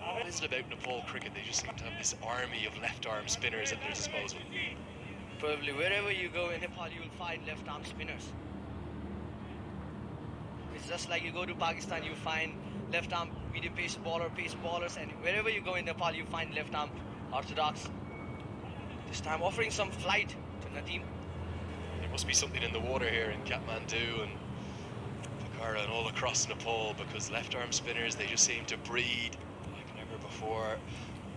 What is it about Nepal cricket? They just seem to have this army of left-arm spinners at their disposal. Probably wherever you go in Nepal, you will find left-arm spinners. It's just like you go to Pakistan, you find left-arm medium pace bowlers, and wherever you go in Nepal, you find left-arm orthodox. This time offering some flight to Nadeem. There must be something in the water here in Kathmandu and Pokhara and all across Nepal, because left-arm spinners, they just seem to breed like never before.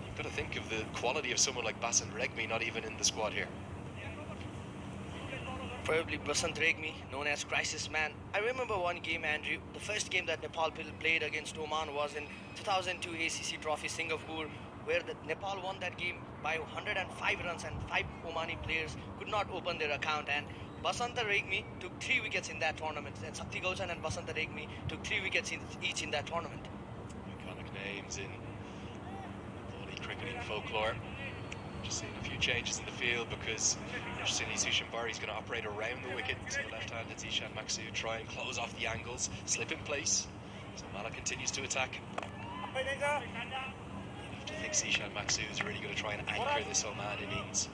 You've got to think of the quality of someone like Basant Regmi, not even in the squad here. Probably Basant Regmi, known as Crisis Man. I remember one game, Andrew. The first game that Nepal played against Oman was in 2002 ACC Trophy Singapore, where Nepal won that game by 105 runs, and 5 Omani players could not open their account. And Basanta Regmi took 3 wickets in that tournament, and Shakti Gauchan and Basanta Regmi took 3 wickets each in that tournament. Iconic names in Nepali cricketing folklore. Just seeing a few changes in the field, because interestingly, Sushan Barry is going to operate around the wicket, so the left-handed Jishan Maqsood try and close off the angles, slip in place. So Mala continues to attack. You have to think Jishan Maqsood is really going to try and anchor this Oman innings.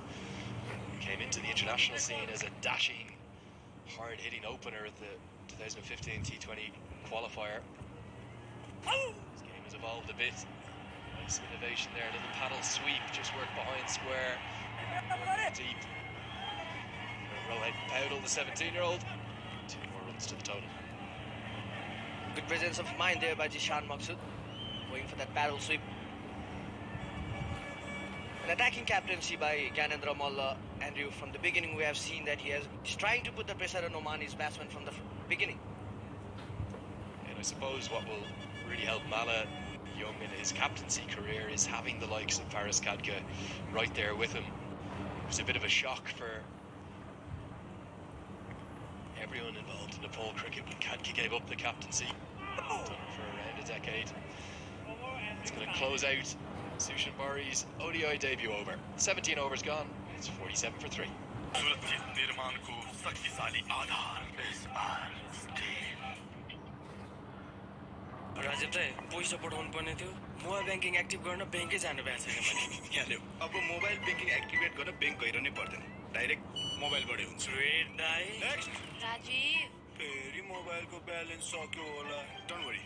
He came into the international scene as a dashing, hard-hitting opener at the 2015 T20 qualifier. His game has evolved a bit. Nice innovation there, a little paddle sweep, just worked behind square, deep. Rohit Powdle, the 17-year-old, 2 more runs to the total. Good presence of mind there by Jishan Maqsood, going for that paddle sweep. An attacking captaincy by Gyanendra Malla. Andrew, from the beginning we have seen that he's trying to put the pressure on Omani's batsmen from the beginning. And I suppose what will really help Malla young in his captaincy career is having the likes of Paras Khadka right there with him. It was a bit of a shock for everyone involved in Nepal cricket when Khadka gave up the captaincy. Done it for around a decade. It's going to close out Sushan Barry's ODI debut over. 17 overs gone. It's 47 for 3. Rajiv दाइ पैसा पठाउनु पर्ने थियो mobile banking active गर्न ब्याङ्कै जानु भएको छैन मैले यहाँ अब मोबाइल ब्याङ्किङ एक्टिभेट गर्न ब्याङ्क गइरहनै पर्दैन डाइरेक्ट मोबाइलबाटै हुन्छ रेड दाइ राजीव फेरि मोबाइलको ब्यालेन्स सक्यो होला डोन्ट वरी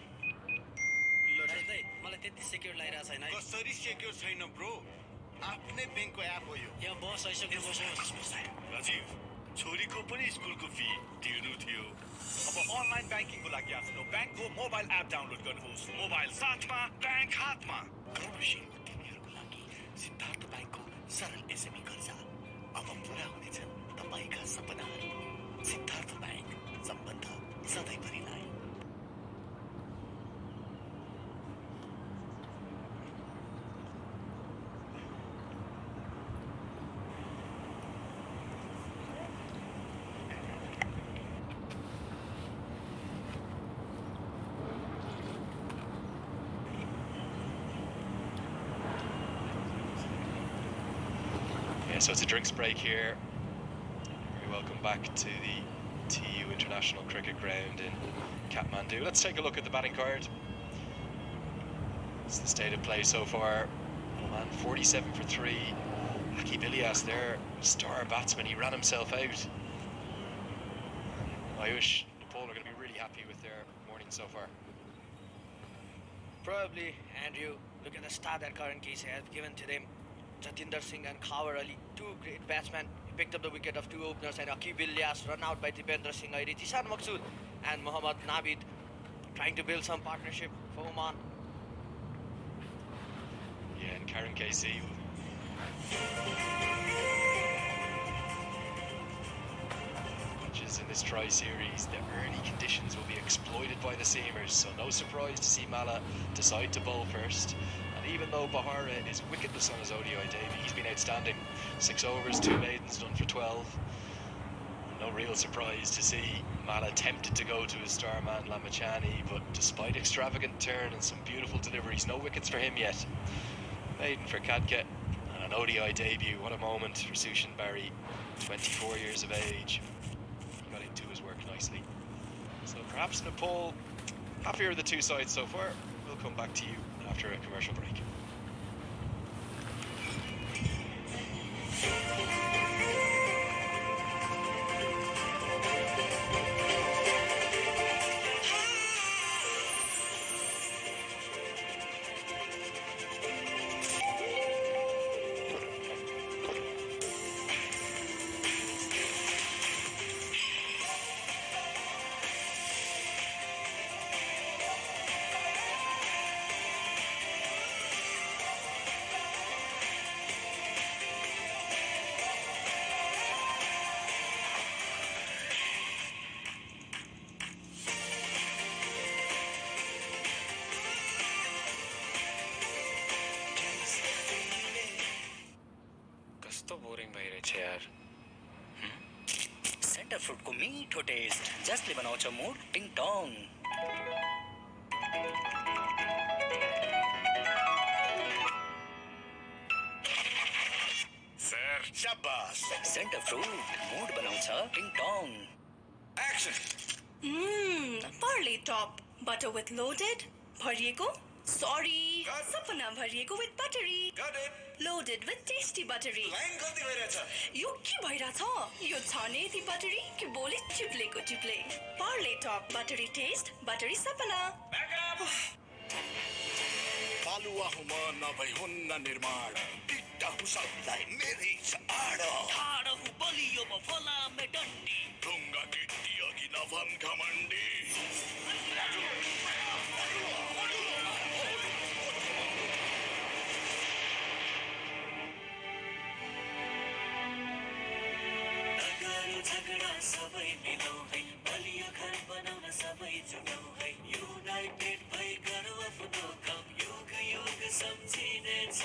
मलाई त्यति सेक्युर लागिरहेको छैन है कसरी सेक्युर छैन ब्रो आफ्नै ब्याङ्कको एप हो यो यहाँ बस आइसक्यो बस राजीव छोरीको पनि स्कुलको फी तिर्नु थियो अब अनलाइन ब्याङ्किङको लागि आफ्नो ब्याङ्कको मोबाइल एप डाउनलोड गर्नुहोस् मोबाइल साथमा ब्याङ्क हातमा कर्मशील तिमीहरूको लागि सिद्धार्थ ब्याङ्कको सरल एसएमई कर्जा अब पुरा हुनेछन् तपाईँका सपनाहरू सिद्धार्थ ब्याङ्क सम्बन्ध सधैँभरिलाई So it's a drinks break here. Very welcome back to the TU International Cricket Ground in Kathmandu. Let's take a look at the batting card. It's the state of play so far. Oh man, 47 for 3. Aki Bilias there, star batsman, he ran himself out. I wish Nepal are going to be really happy with their morning so far. Probably, Andrew. Look at the start that Karan Case has given to them. Jatinder Singh and Khawar Ali, two great batsmen. He picked up the wicket of two openers and Aqib Ilyas run out by Dipendra Singh Airi, Tishan Maqsood and Mohammad Nabid trying to build some partnership for Oman. Yeah, and Karan Casey. Matches in this tri-series, the early conditions will be exploited by the seamers, so no surprise to see Mala decide to bowl first. And even though Bahara is wicketless on his ODI debut, he's been outstanding. 6 overs, 2 maidens, done for 12. No real surprise to see Mala tempted to go to his star man Lamachani, but despite extravagant turn and some beautiful deliveries, no wickets for him yet. Maiden for Kadke, and an ODI debut. What a moment for Sushan Barry, 24 years of age. He got into his work nicely. So perhaps Nepal, happier with the two sides so far. We'll come back to you after a commercial break. Center फ्रुटको मिठो taste जसले बनाउँछ mood टिङ टङ sir शाबाश Center Fruit mood बनाउँछ टिङ टङ action Parley top, butter with loaded, भरिएको, sorry, सपना भरिएको with buttery, loaded with tasty buttery. Line गल्ती भइरहेछ यो के भइरहेछ? यो छ नि यति buttery कि बोली चिप्लेको चिप्ले. Parley top, buttery taste, buttery सपना. पालुवा हुम नभई हुन्न निर्माण पिट्टा हु सबलाई मेरै चाड ठाडो हु बलियो म फला मे डन्डी ढुङ्गा किट्टी अघि नभन् घमण्डी नगरौँ झगडा सबै मिलौँ है बलियो घर बनाउन सबै जुटौँ है युनाइटेड भई गरौँ आफ्नो काम yoga yoga सम्झिनेछ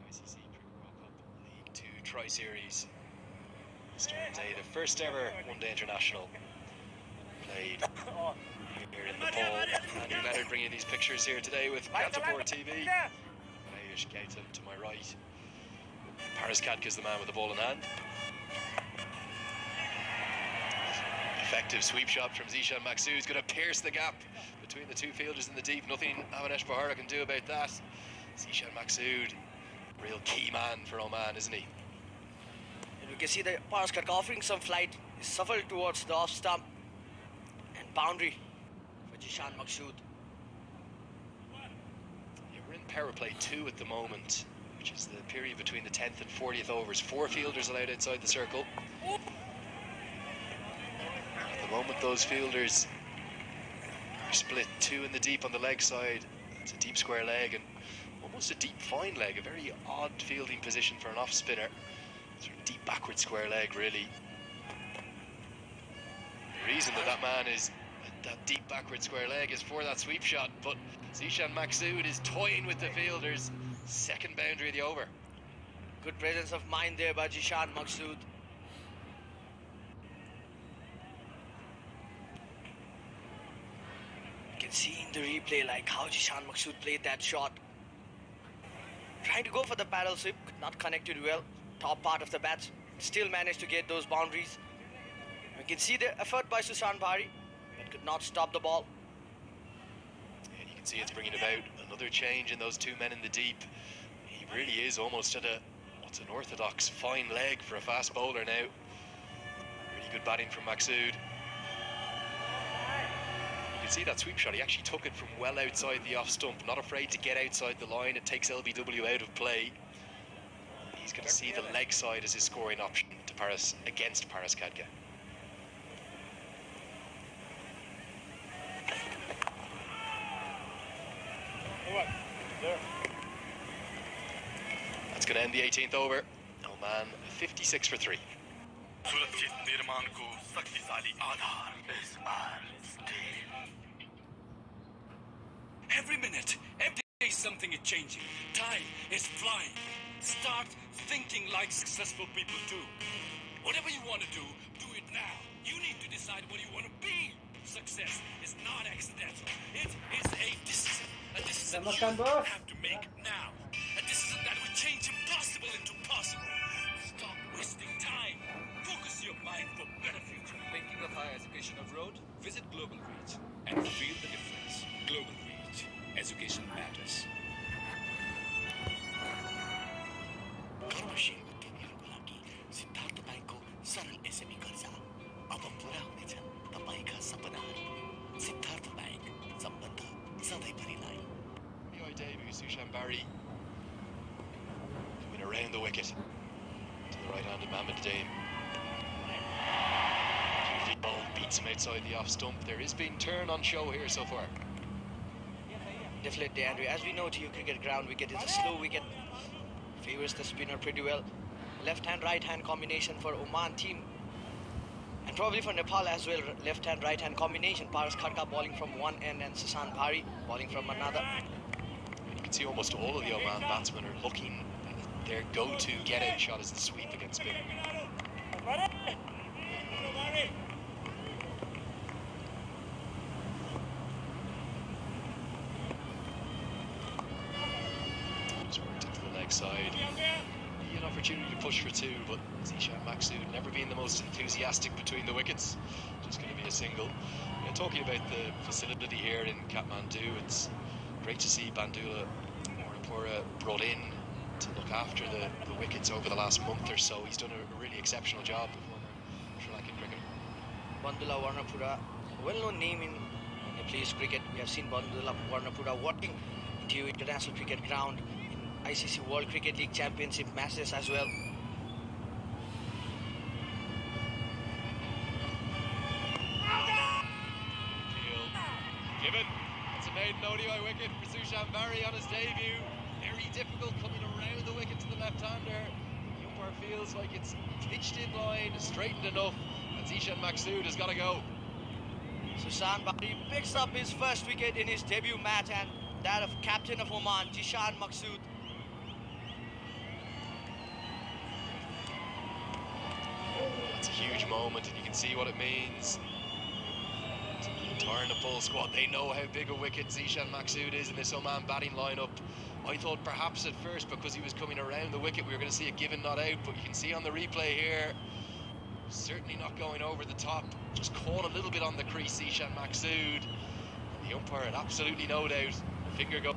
ICC Cricket World Cup League 2 Tri-Series. Starting day, the first ever one-day international played here in Nepal. Andy Leonard bringing these pictures here today with Gantapur TV. Ayush Gautam to my right. Paris Kadka is the man with the ball in hand. Effective sweep shot from Zishan Maksoud. He's going to pierce the gap between the two fielders in the deep. Nothing Avanesh Bahara can do about that. Zishan Maksoud, real key man for Oman, isn't he? And we We can see the Paras Khatka offering some flight, shuffled towards the off stump, and boundary for Jishan Maqsood. Yeah, we're in power play 2 at the moment, which is the period between the 10th and 40th overs. 4 fielders allowed outside the circle. At the moment, those fielders are split, 2 in the deep on the leg side. It's a deep square leg and almost a deep fine leg, a very odd fielding position for an off spinner. Sort of deep backward square leg, really. The reason that man is that deep backward square leg is for that sweep shot, but Zishan Maqsood is toying with the fielders. Second boundary of the over. Good presence of mind there by Jishan Maqsood. You can see in the replay like how Jishan Maqsood played that shot. Trying to go for the paddle sweep, not connected well. Top part of the bat, still managed to get those boundaries. We can see the effort by Susan Bhari, but could not stop the ball. And you can see it's bringing about another change in those 2 men in the deep. He really is almost at what's an orthodox fine leg for a fast bowler now. Really good batting from Maqsood. You can see that sweep shot, he actually took it from well outside the off stump, not afraid to get outside the line. It takes LBW out of play. He's going to see the leg side as his scoring option to Paras against Paras Khatka. That's going to end the 18th over. Oman 56 for 3. Every minute, every day something is changing. Time is flying. Start thinking like successful people do. Whatever you want to do it now. You need to decide what you want to be. Success is not accidental. It is a decision. A decision you have to make now. A decision that will change impossible into possible. Stop wasting time. Focus your mind for better future. Thinking of higher education abroad? Visit Global Reach and feel the difference. Global Reach. Education matters. Siddharth बैंकको सरल SME कर्जा अब पूरा हुनेछ तपाईका सपनाहरू Siddharth bank सम्बन्ध सधैँभरिलाई ODI debut, Sushan Bari coming around the wicket to the right-handed Mohamed Dame. Ball beats him outside the off stump. There is been turn on show here so far. Definitely, Andrew. As we know, to cricket ground wicket is a slow wicket. Favors the spinner pretty well. Left-hand, right-hand combination for Oman team. And probably for Nepal as well. Left-hand, right-hand combination. Paras Khatka bowling from one end and Susan Bhari bowling from another. You can see almost all of the Oman batsmen are looking. Their go-to get-out shot is the sweep against spin. Just worked into the leg side. An opportunity to push for 2, but Zishan Maqsood never been the most enthusiastic between the wickets. Just going to be a single. Talking about the facility here in Kathmandu, it's great to see Bandula Morapura brought in to look after the wickets over the last month or so. He's done a really exceptional job, the former Sri Lankan cricketer. Bandula Warnapura, well-known name in Nepalese cricket. We have seen Bandula Warnapura working into international cricket ground in ICC World Cricket League Championship matches as well. Given. It's a maiden ODI wicket for Sushan Bari on his debut. Very difficult coming around the wicket to the left-hander. The umpire feels like it's pitched in line, straightened enough, and Zishan Maqsood has got to go. Susan Bhari picks up his first wicket in his debut match, and that of captain of Oman, Jishan Maqsood. That's a huge moment, and you can see what it means. The entire Nepal squad, they know how big a wicket Zishan Maqsood is in this Oman batting lineup. I thought perhaps at first, because he was coming around the wicket, we were going to see a given not out, but you can see on the replay here, certainly not going over the top, just caught a little bit on the crease, Zishan Maqsood. The umpire had absolutely no doubt. Finger go.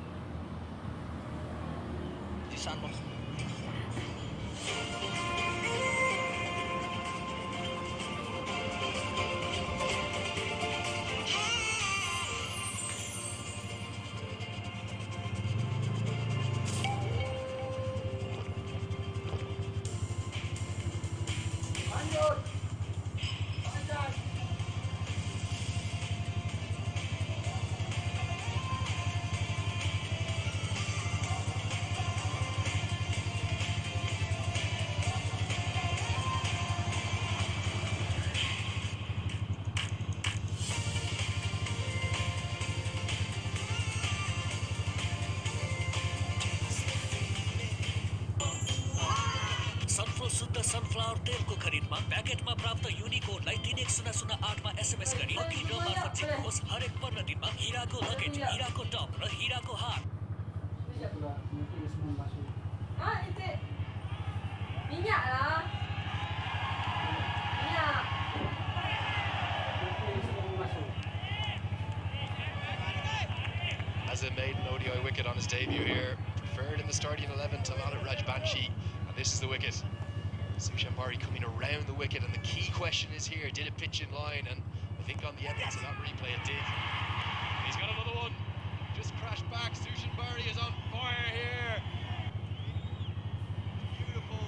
सनफ्लो शुद्ध sunflower तेलको खरिदमा प्याकेटमा प्राप्त युनिकोडलाई 31008 मा SMS गरी lucky ड्र मार्फत जित्नुहोस्। हरेक 15 दिनमा हिराको luggage, हिराको टप र हिराको हार। Has a maiden ODI wicket on his debut here. Preferred in the starting 11 to Lalit Rajbanshi, and this is the wicket. Sushan Bari coming around the wicket, and the key question is here, did it pitch in line? And I think on the evidence of that replay it did. He's got another one, just crashed back. Sushan Bari is on fire here. Beautiful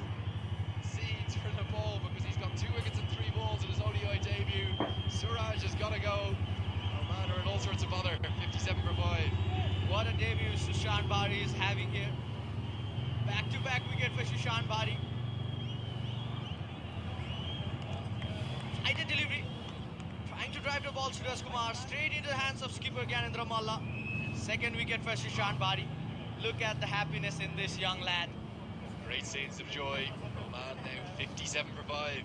scenes for Nepal, because he's got 2 wickets and 3 balls in his ODI debut. Suraj has got to go. Oman are in all sorts of bother. 57 for 5. What a debut Sushan Bari is having here. Back-to-back wicket for Sushan Bari. Tighter delivery. Trying to drive the ball, Suraj Kumar, straight into the hands of skipper Gyanendra Malla. Second wicket for Sushan Bari. Look at the happiness in this young lad. Great scenes of joy. Oman now 57 for 5.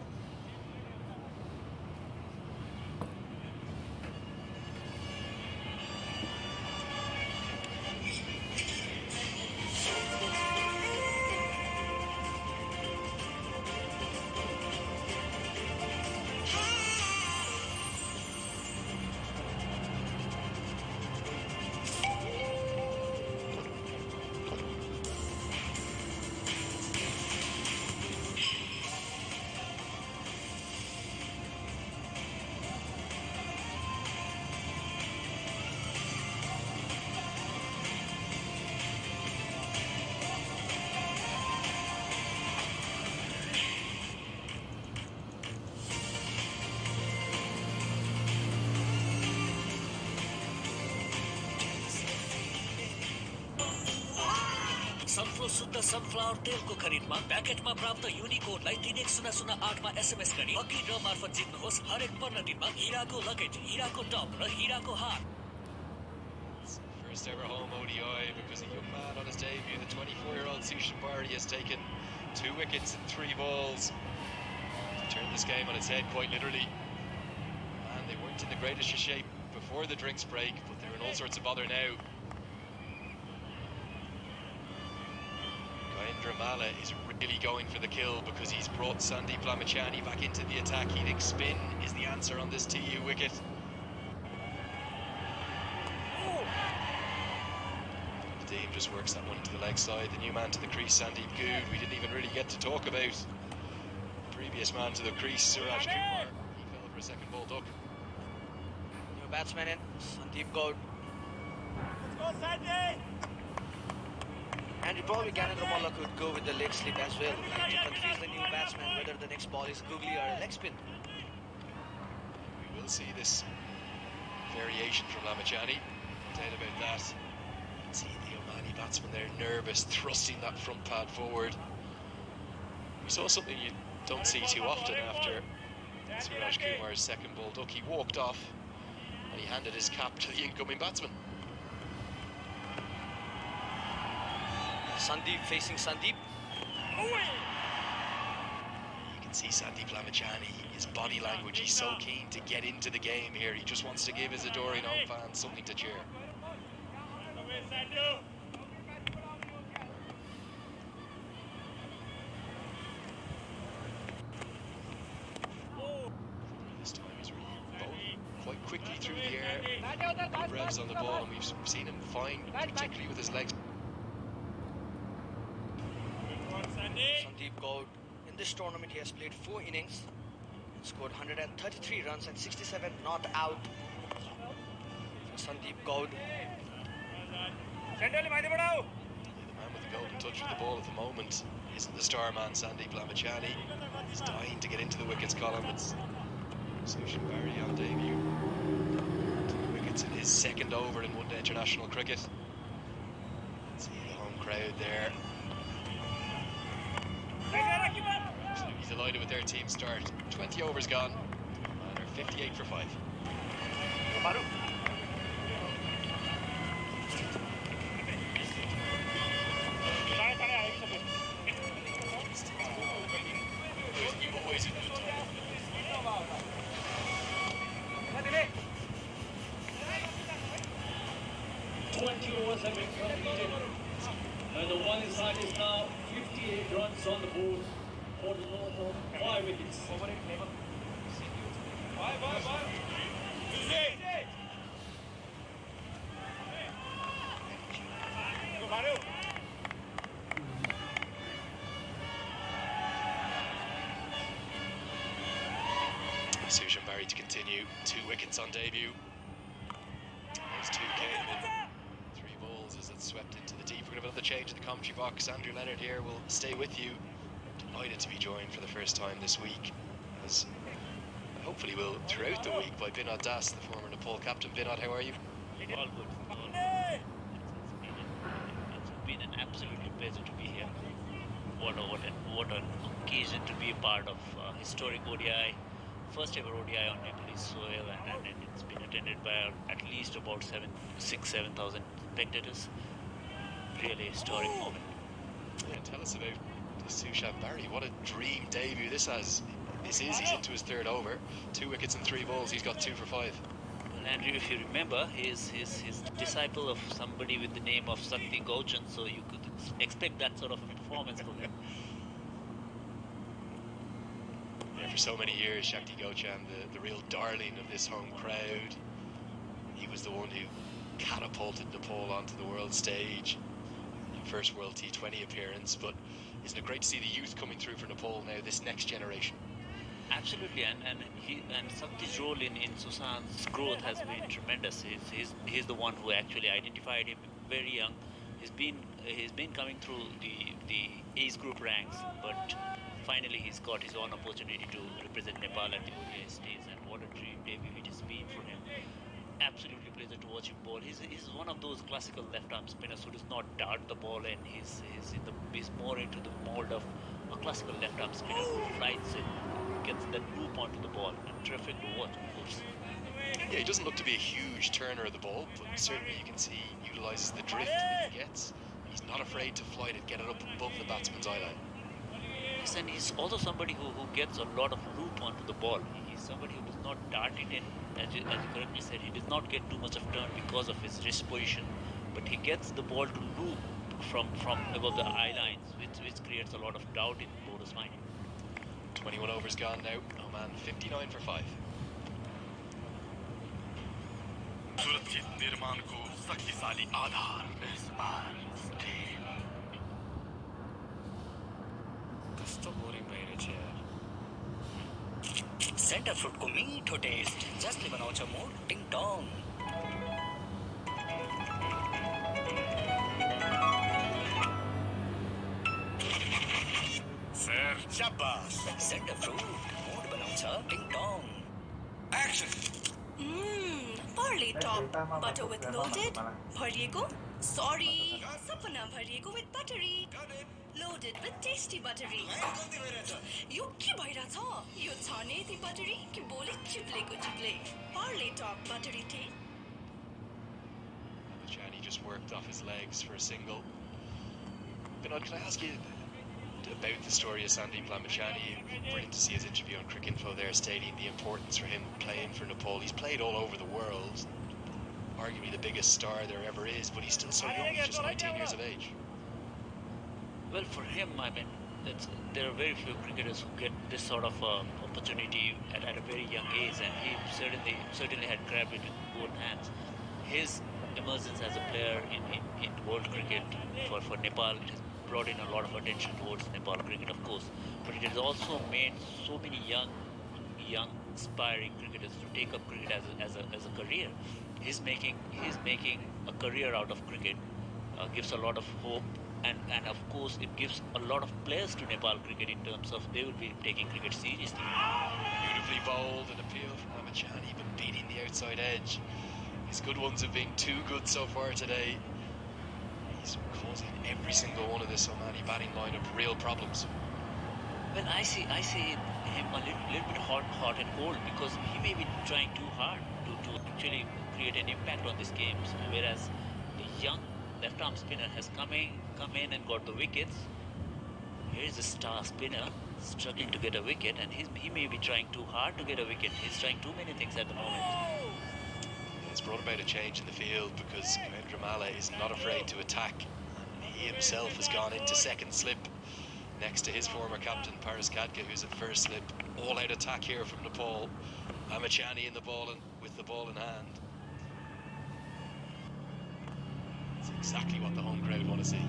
सनफ्लो शुद्ध sunflower तेलको खरिदमा प्याकेटमा प्राप्त युनिकोडलाई 31008 मा SMS गरी lucky ड्र मार्फत जित्नुहोस्। हरेक 15 दिनमा हिराको luggage, हिराको टप र हिराको हार। First ever home ODI because a young man on his debut, the 24-year-old Sushan Bari, has taken 2 wickets and 3 balls to turn this game on its head, quite literally. And they weren't in the greatest of shape before the drinks break, but they're in all sorts of bother now. Gyanendra Malla is really going for the kill because he's brought Sandeep Lamachani back into the attack. He thinks spin is the answer on this TU wicket. Dean just works that one to the leg side. The new man to the crease, Sandeep Good. We didn't even really get to talk about the previous man to the crease, Suraj Kumar. He fell for a second ball duck. New batsman in, Sandeep Gaud. Let's go, Sandeep! And probably Gyanendra Malla could go with the leg slip as well, like to confuse the new batsman whether the next ball is googly or a leg spin. We will see this variation from Lamachani. No doubt about that. See the Omani batsman there, nervous, thrusting that front pad forward. We saw something you don't see too often after Suraj Kumar's second ball duck. He walked off and he handed his cap to the incoming batsman. Sandeep facing Sandeep. You can see Sandeep Lamachani, his body language, he's so keen to get into the game here. He just wants to give his adoring home fans something to cheer. This time he's really bowled quite quickly through the air. Good revs on the ball, and we've seen him fine, particularly with his legs. Sandeep Gaud, in this tournament he has played 4 innings and scored 133 runs and 67 not out. Sandeep Gaud. The man with the golden touch with the ball at the moment isn't the star man, Sandeep Lamachani. He's dying to get into the wickets. column. It's Sushan Barry on debut. 2 wickets in his second over in one-day international cricket. See the home crowd there. Absolutely delighted with their team start. 20 overs gone, and they're 58 for 5. Boys in good time. 20 overs have been completed, and the one side is now 58 runs on the board for the total of 5 wickets. Sushan Barry to continue. 2 wickets on debut. Those 2 came in 3 balls as it swept into the deep. We're going to have another change in the commentary box. Andrew Leonard here will stay with you. Delighted to be joined for the first time this week, as hopefully will throughout the week, by Binod Das, the former Nepal captain. Binod, how are you? All good. All good. It's been an absolutely pleasure to be here. What an occasion to be a part of historic ODI, first ever ODI on Nepalese soil, and it's been attended by at least about 7,000 spectators. Really historic moment. Yeah, tell us about Sushan Barry. What a dream debut this has. He's into his 3rd over. 2 wickets and 3 balls. He's got 2 for 5. Well, Andrew, if you remember, he's disciple of somebody with the name of Sakti Gauchan, so you could expect that sort of a performance from him. Yeah, for so many years, Shakti Gauchan, the real darling of this home crowd. He was the one who catapulted Nepal onto the world stage. First World T20 appearance, but isn't it great to see the youth coming through for Nepal now, this next generation? Absolutely, and Sakti's role in Susan's growth has been tremendous. He's the one who actually identified him very young. He's been coming through the Ace group ranks, but finally he's got his own opportunity to represent Nepal at the ODI stage, and what a dream debut it has been for him. Absolutely pleasure to watch him bowl. He's one of those classical left-arm spinners who does not dart the ball, and he's more into the mold of a classical left-arm spinner who flights it, gets that loop onto the ball, and terrific to watch, of course. Yeah, he doesn't look to be a huge turner of the ball, but certainly you can see he utilises the drift that he gets. He's not afraid to flight it, get it up above the batsman's eye line. Yes, and he's also somebody who gets a lot of loop onto the ball. He's somebody who does not dart it in. As you correctly said, he does not get too much of turn because of his wrist position, but he gets the ball to loop from above the eye lines, which creates a lot of doubt in the bowler's mind. 21 overs gone now. Oman 59 for 5. सुरक्षित निर्माणको शक्तिशाली आधार कस्तो boring भइरहेछ यार। Center फ्रुटको मिठो taste जसले बनाउँछ मुड टिङटङ। सर शाबाश सेन्टर फ्रुट मुड बनाउँछ टिङटङ। Action Parley top, butter with loaded, bharieko, sorry, sapna bharieko with buttery, loaded with tasty buttery. यो के भइराछ? यो छ नि यति buttery कि बोले चिप्लेको चिप्ले. Parley top buttery tea. Johnny just worked off his legs for a single. Binod, can I ask you about the story of Sandeep Lambachani? Brilliant to see his interview on Cricinfo there, stating the importance for him playing for Nepal. He's played all over the world, arguably the biggest star there ever is, but he's still so young, he's just 19 years of age. Well, for him, I mean, there are very few cricketers who get this sort of opportunity at a very young age, and he certainly had grabbed it with both hands. His emergence as a player in world cricket for Nepal, it has brought in a lot of attention towards Nepal cricket, of course, but it has also made so many young aspiring cricketers to take up cricket as a career. He's making a career out of cricket, gives a lot of hope, and of course it gives a lot of players to Nepal cricket in terms of they will be taking cricket seriously. bowled, an appeal from Amachani, but beating the outside edge. His good ones have been too good so far today. He's causing every single one of this Omani batting lineup real problems. Well, I see him a little bit hot and cold because he may be trying too hard to actually create an impact on these games, whereas the young left-arm spinner has come in and got the wickets. Here is a star spinner struggling to get a wicket, and he may be trying too hard to get a wicket. He's trying too many things at the moment. It's brought about a change in the field because Mala is not afraid to attack. He himself has gone into second slip next to his former captain Paris Kadka, who's at first slip. All out attack here from Nepal. Amachani in the ball and with the ball in hand. It's exactly what the home crowd want to see.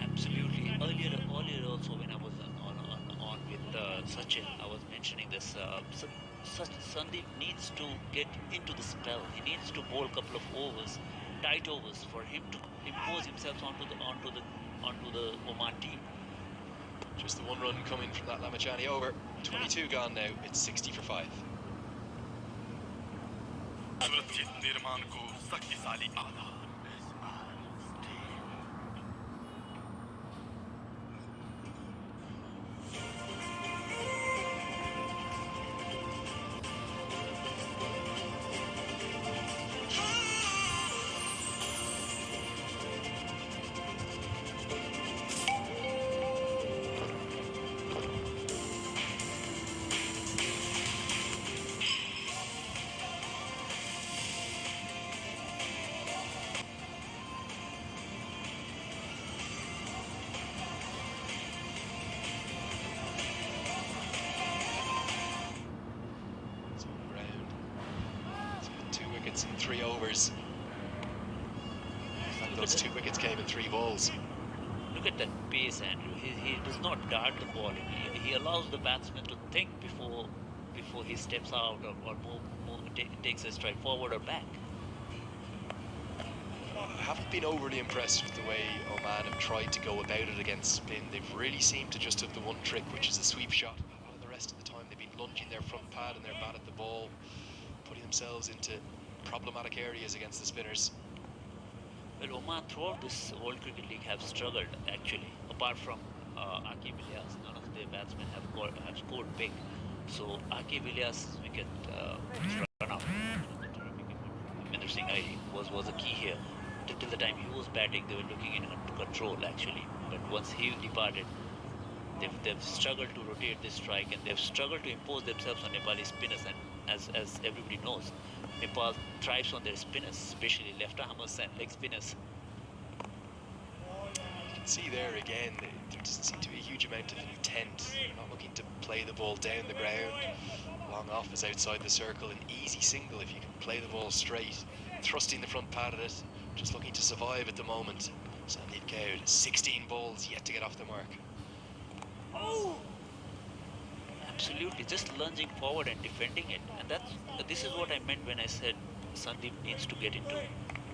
Absolutely. Earlier also when I was on with Sachin, I was mentioning this. Sandeep needs to get into the spell. He needs to bowl a couple of overs, tight overs, for him to impose himself onto the Oman team. Just the one run coming from that Lamachani over. 22 gone now. It's 60 for 5. In 3 overs. And those 2 wickets came in 3 balls. Look at that pace, Andrew. He does not dart the ball. He allows the batsman to think before he steps out or takes a stride forward or back. I haven't been overly impressed with the way Oman have tried to go about it against spin. They've really seemed to just have the one trick, which is a sweep shot. And the rest of the time they've been lunging their front pad and their bat at the ball, putting themselves into problematic areas against the spinners. Well, Oman throughout this World Cricket League have struggled actually. Apart from Aqib Ilyas, none of their batsmen have scored big. So Aqib Ilyas' wicket run out. Minder Singh was a key here. Till the time he was batting, they were looking into control actually. But once he departed, they've struggled to rotate this strike, and they've struggled to impose themselves on Nepali spinners. And as everybody knows, Nepal thrives on their spinners, especially left-armers and leg spinners. You can see there again, there doesn't seem to be a huge amount of intent. They're not looking to play the ball down the ground. Long off is outside the circle, an easy single if you can play the ball straight. Thrusting the front pad at it, just looking to survive at the moment. Sandeep Kaur, 16 balls yet to get off the mark. Oh! Absolutely, just lunging forward and defending it. And this is what I meant when I said Sandeep needs to get into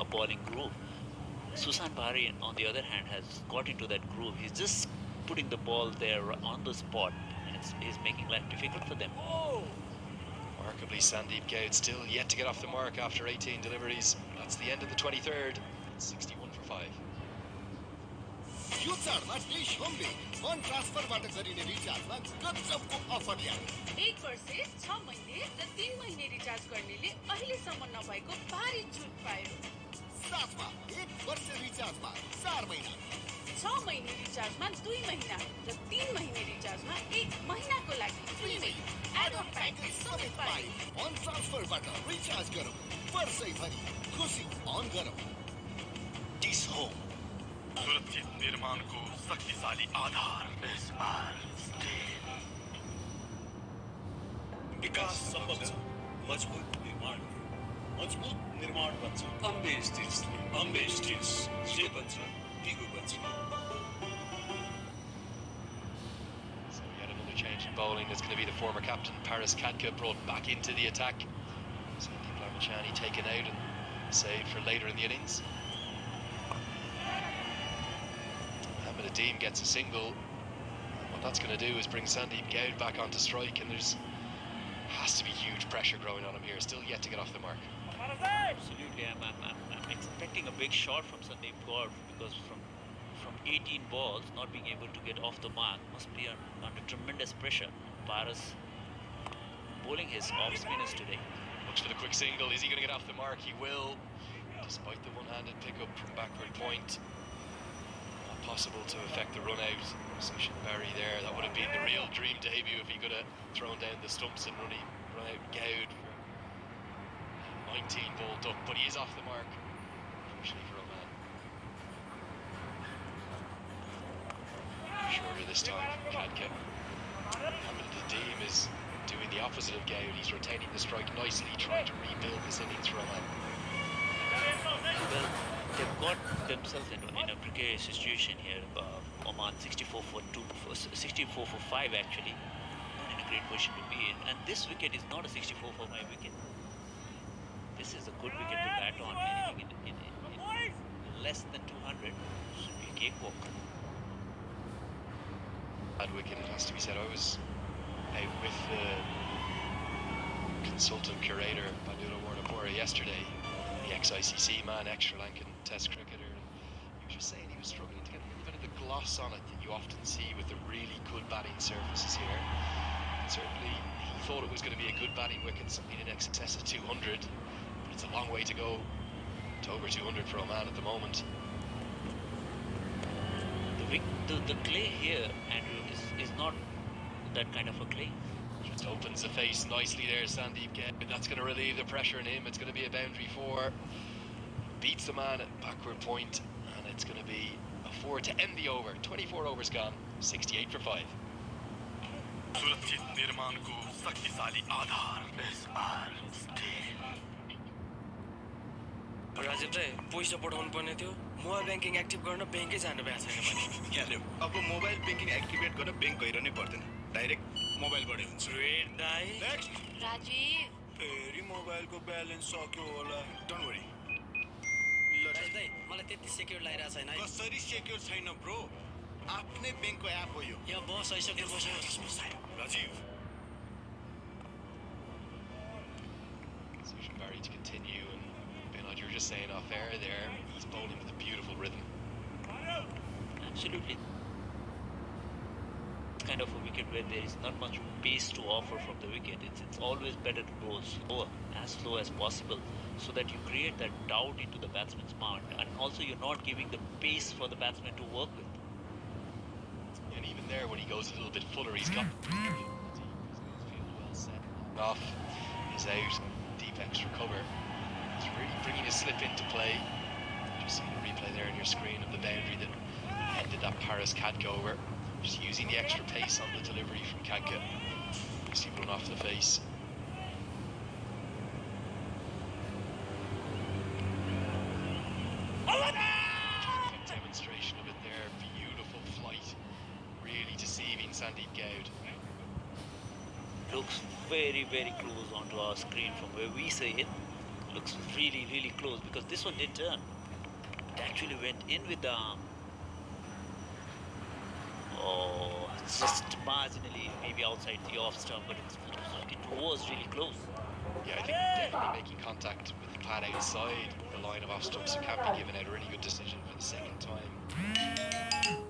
a bowling groove. Susan Bahari, on the other hand, has got into that groove. He's just putting the ball there on the spot, and he's making life difficult for them. Remarkably, Sandeep Kaur still yet to get off the mark after 18 deliveries. That's the end of the 23rd. It's 61 for 5. यो चाडमा dish होमले वन ट्रान्सफरबाट गरिने रिचार्जमा गजबको offer ल्यायो। 1 वर्ष 6 महिने र 3 महिने रिचार्ज गर्नेले अहिलेसम्म नभएको भारी छुट पायो। साथमा 1 वर्ष रिचार्जमा 4 महिना, 6 महिने रिचार्जमा 2 महिना र 3 महिने रिचार्जमा 1 महिनाको लागि फ्रीमै एड अन प्याकेज समेत पाए। वन ट्रान्सफरबाट रिचार्ज गरौँ, वर्षैभरि खुसी अन गरौँ। डिश होम, सुरक्षित निर्माणको शक्तिशाली आधार। विकास सम्भव छ, मजबुत निर्माण बन्छ। अम्बे स्टिल्स जे बन्छ टिगो बन्छ। So yet another change in bowling. That's going to be the former captain Paris Kadka brought back into the attack. Sandeep Lamachani taken out and saved for later in the innings. Nadeem gets a single. What that's going to do is bring Sandeep Kaur back onto strike, and there's Has to be huge pressure growing on him here. Still yet to get off the mark. Absolutely, I'm expecting a big shot from Sandeep Kaur because from 18 balls, not being able to get off the mark must be under tremendous pressure. Paras bowling his off spinners today. Looks for the quick single. Is he going to get off the mark? He will, despite the one-handed pickup from backward point. Not possible to affect the run out. Session Barry there. That would have been the real dream debut if he could have thrown down the stumps and run out Gowd for 19 bowled up, but he is off the mark. Unfortunately for Oman. Shorter this time from Kadka. Hamid Nadeem is doing the opposite of Gowd. He's retaining the strike nicely, trying to rebuild this innings for Oman. Well, they've got themselves in a precarious situation here. Oman 64 for 5 actually. Not in a great position to be in. And this wicket is not a 64 for 5 wicket. This is a good wicket to bat on. Anything in less than 200 should be a cakewalk. Bad wicket, it has to be said. I was out with the consultant curator Bandura Warnapura yesterday, the ex-ICC man, ex-Sri Lankan Test cricketer. He was just saying he was struggling to get a little bit of the gloss on it that you often see with the really good batting surfaces here. And certainly he thought it was going to be a good batting wicket, something in excess of 200, but it's a long way to go to over 200 for Oman at the moment. The clay here, Andrew, is not that kind of a clay. Just opens the face nicely there, Sandeep Gowd. That's going to relieve the pressure on him. It's going to be a boundary 4. Beats the man at backward point, and it's going to be a 4 to end the over. 24 overs gone, 68 for 5. सुरक्षित निर्माणको शक्तिशाली आधार SR Rajiv दाइ पैसा पठाउनु पर्ने थियो mobile banking active गर्न ब्याङ्कै जानु भएको छैन भने यहाँ अब मोबाइल ब्याङ्किङ एक्टिभेट गर्न ब्याङ्क गइरहनै पर्दैन डाइरेक्ट मोबाइलबाटै हुन्छ ग्रेट दाइ नेक्स्ट राजीव फेरि मोबाइलको ब्यालेन्स सक्यो होला डोन्ट वरी राजीव दाइ मलाई त्यति सेक्युर लागिरहेको छैन है कसरी सेक्युर छैन ब्रो आफ्नै ब्याङ्कको एप हो यो यहाँ बस आइसक्यो बस Rajiv Susan Barry to continue, and Bernard, you were just saying off air there, he's bowling with a beautiful rhythm. Absolutely. It's kind of a wicket where there is not much pace to offer from the wicket. It's always better to bowl slower, as slow as possible, so that you create that doubt into the batsman's mind, and also you're not giving the pace for the batsman to work with. And even there, when he goes a little bit fuller, he's got well set. Off is out, deep extra cover. He's really bringing his slip into play. Just seeing a replay there on your screen of the boundary that ended that Paris Kadka over. Just using the extra pace on the delivery from Kadka. You see run off the face. Demonstration of it there. Beautiful flight. Really deceiving Sandeep Gowd. Looks very, very close onto our screen from where we see it. Looks really, really close because this one did turn. It actually went in with the arm. Oh, it's just marginally maybe outside the off stump, but it was really close. Yeah, I think definitely making contact with the pad outside the line of off stumps, so can't be given out a really good decision for the second time.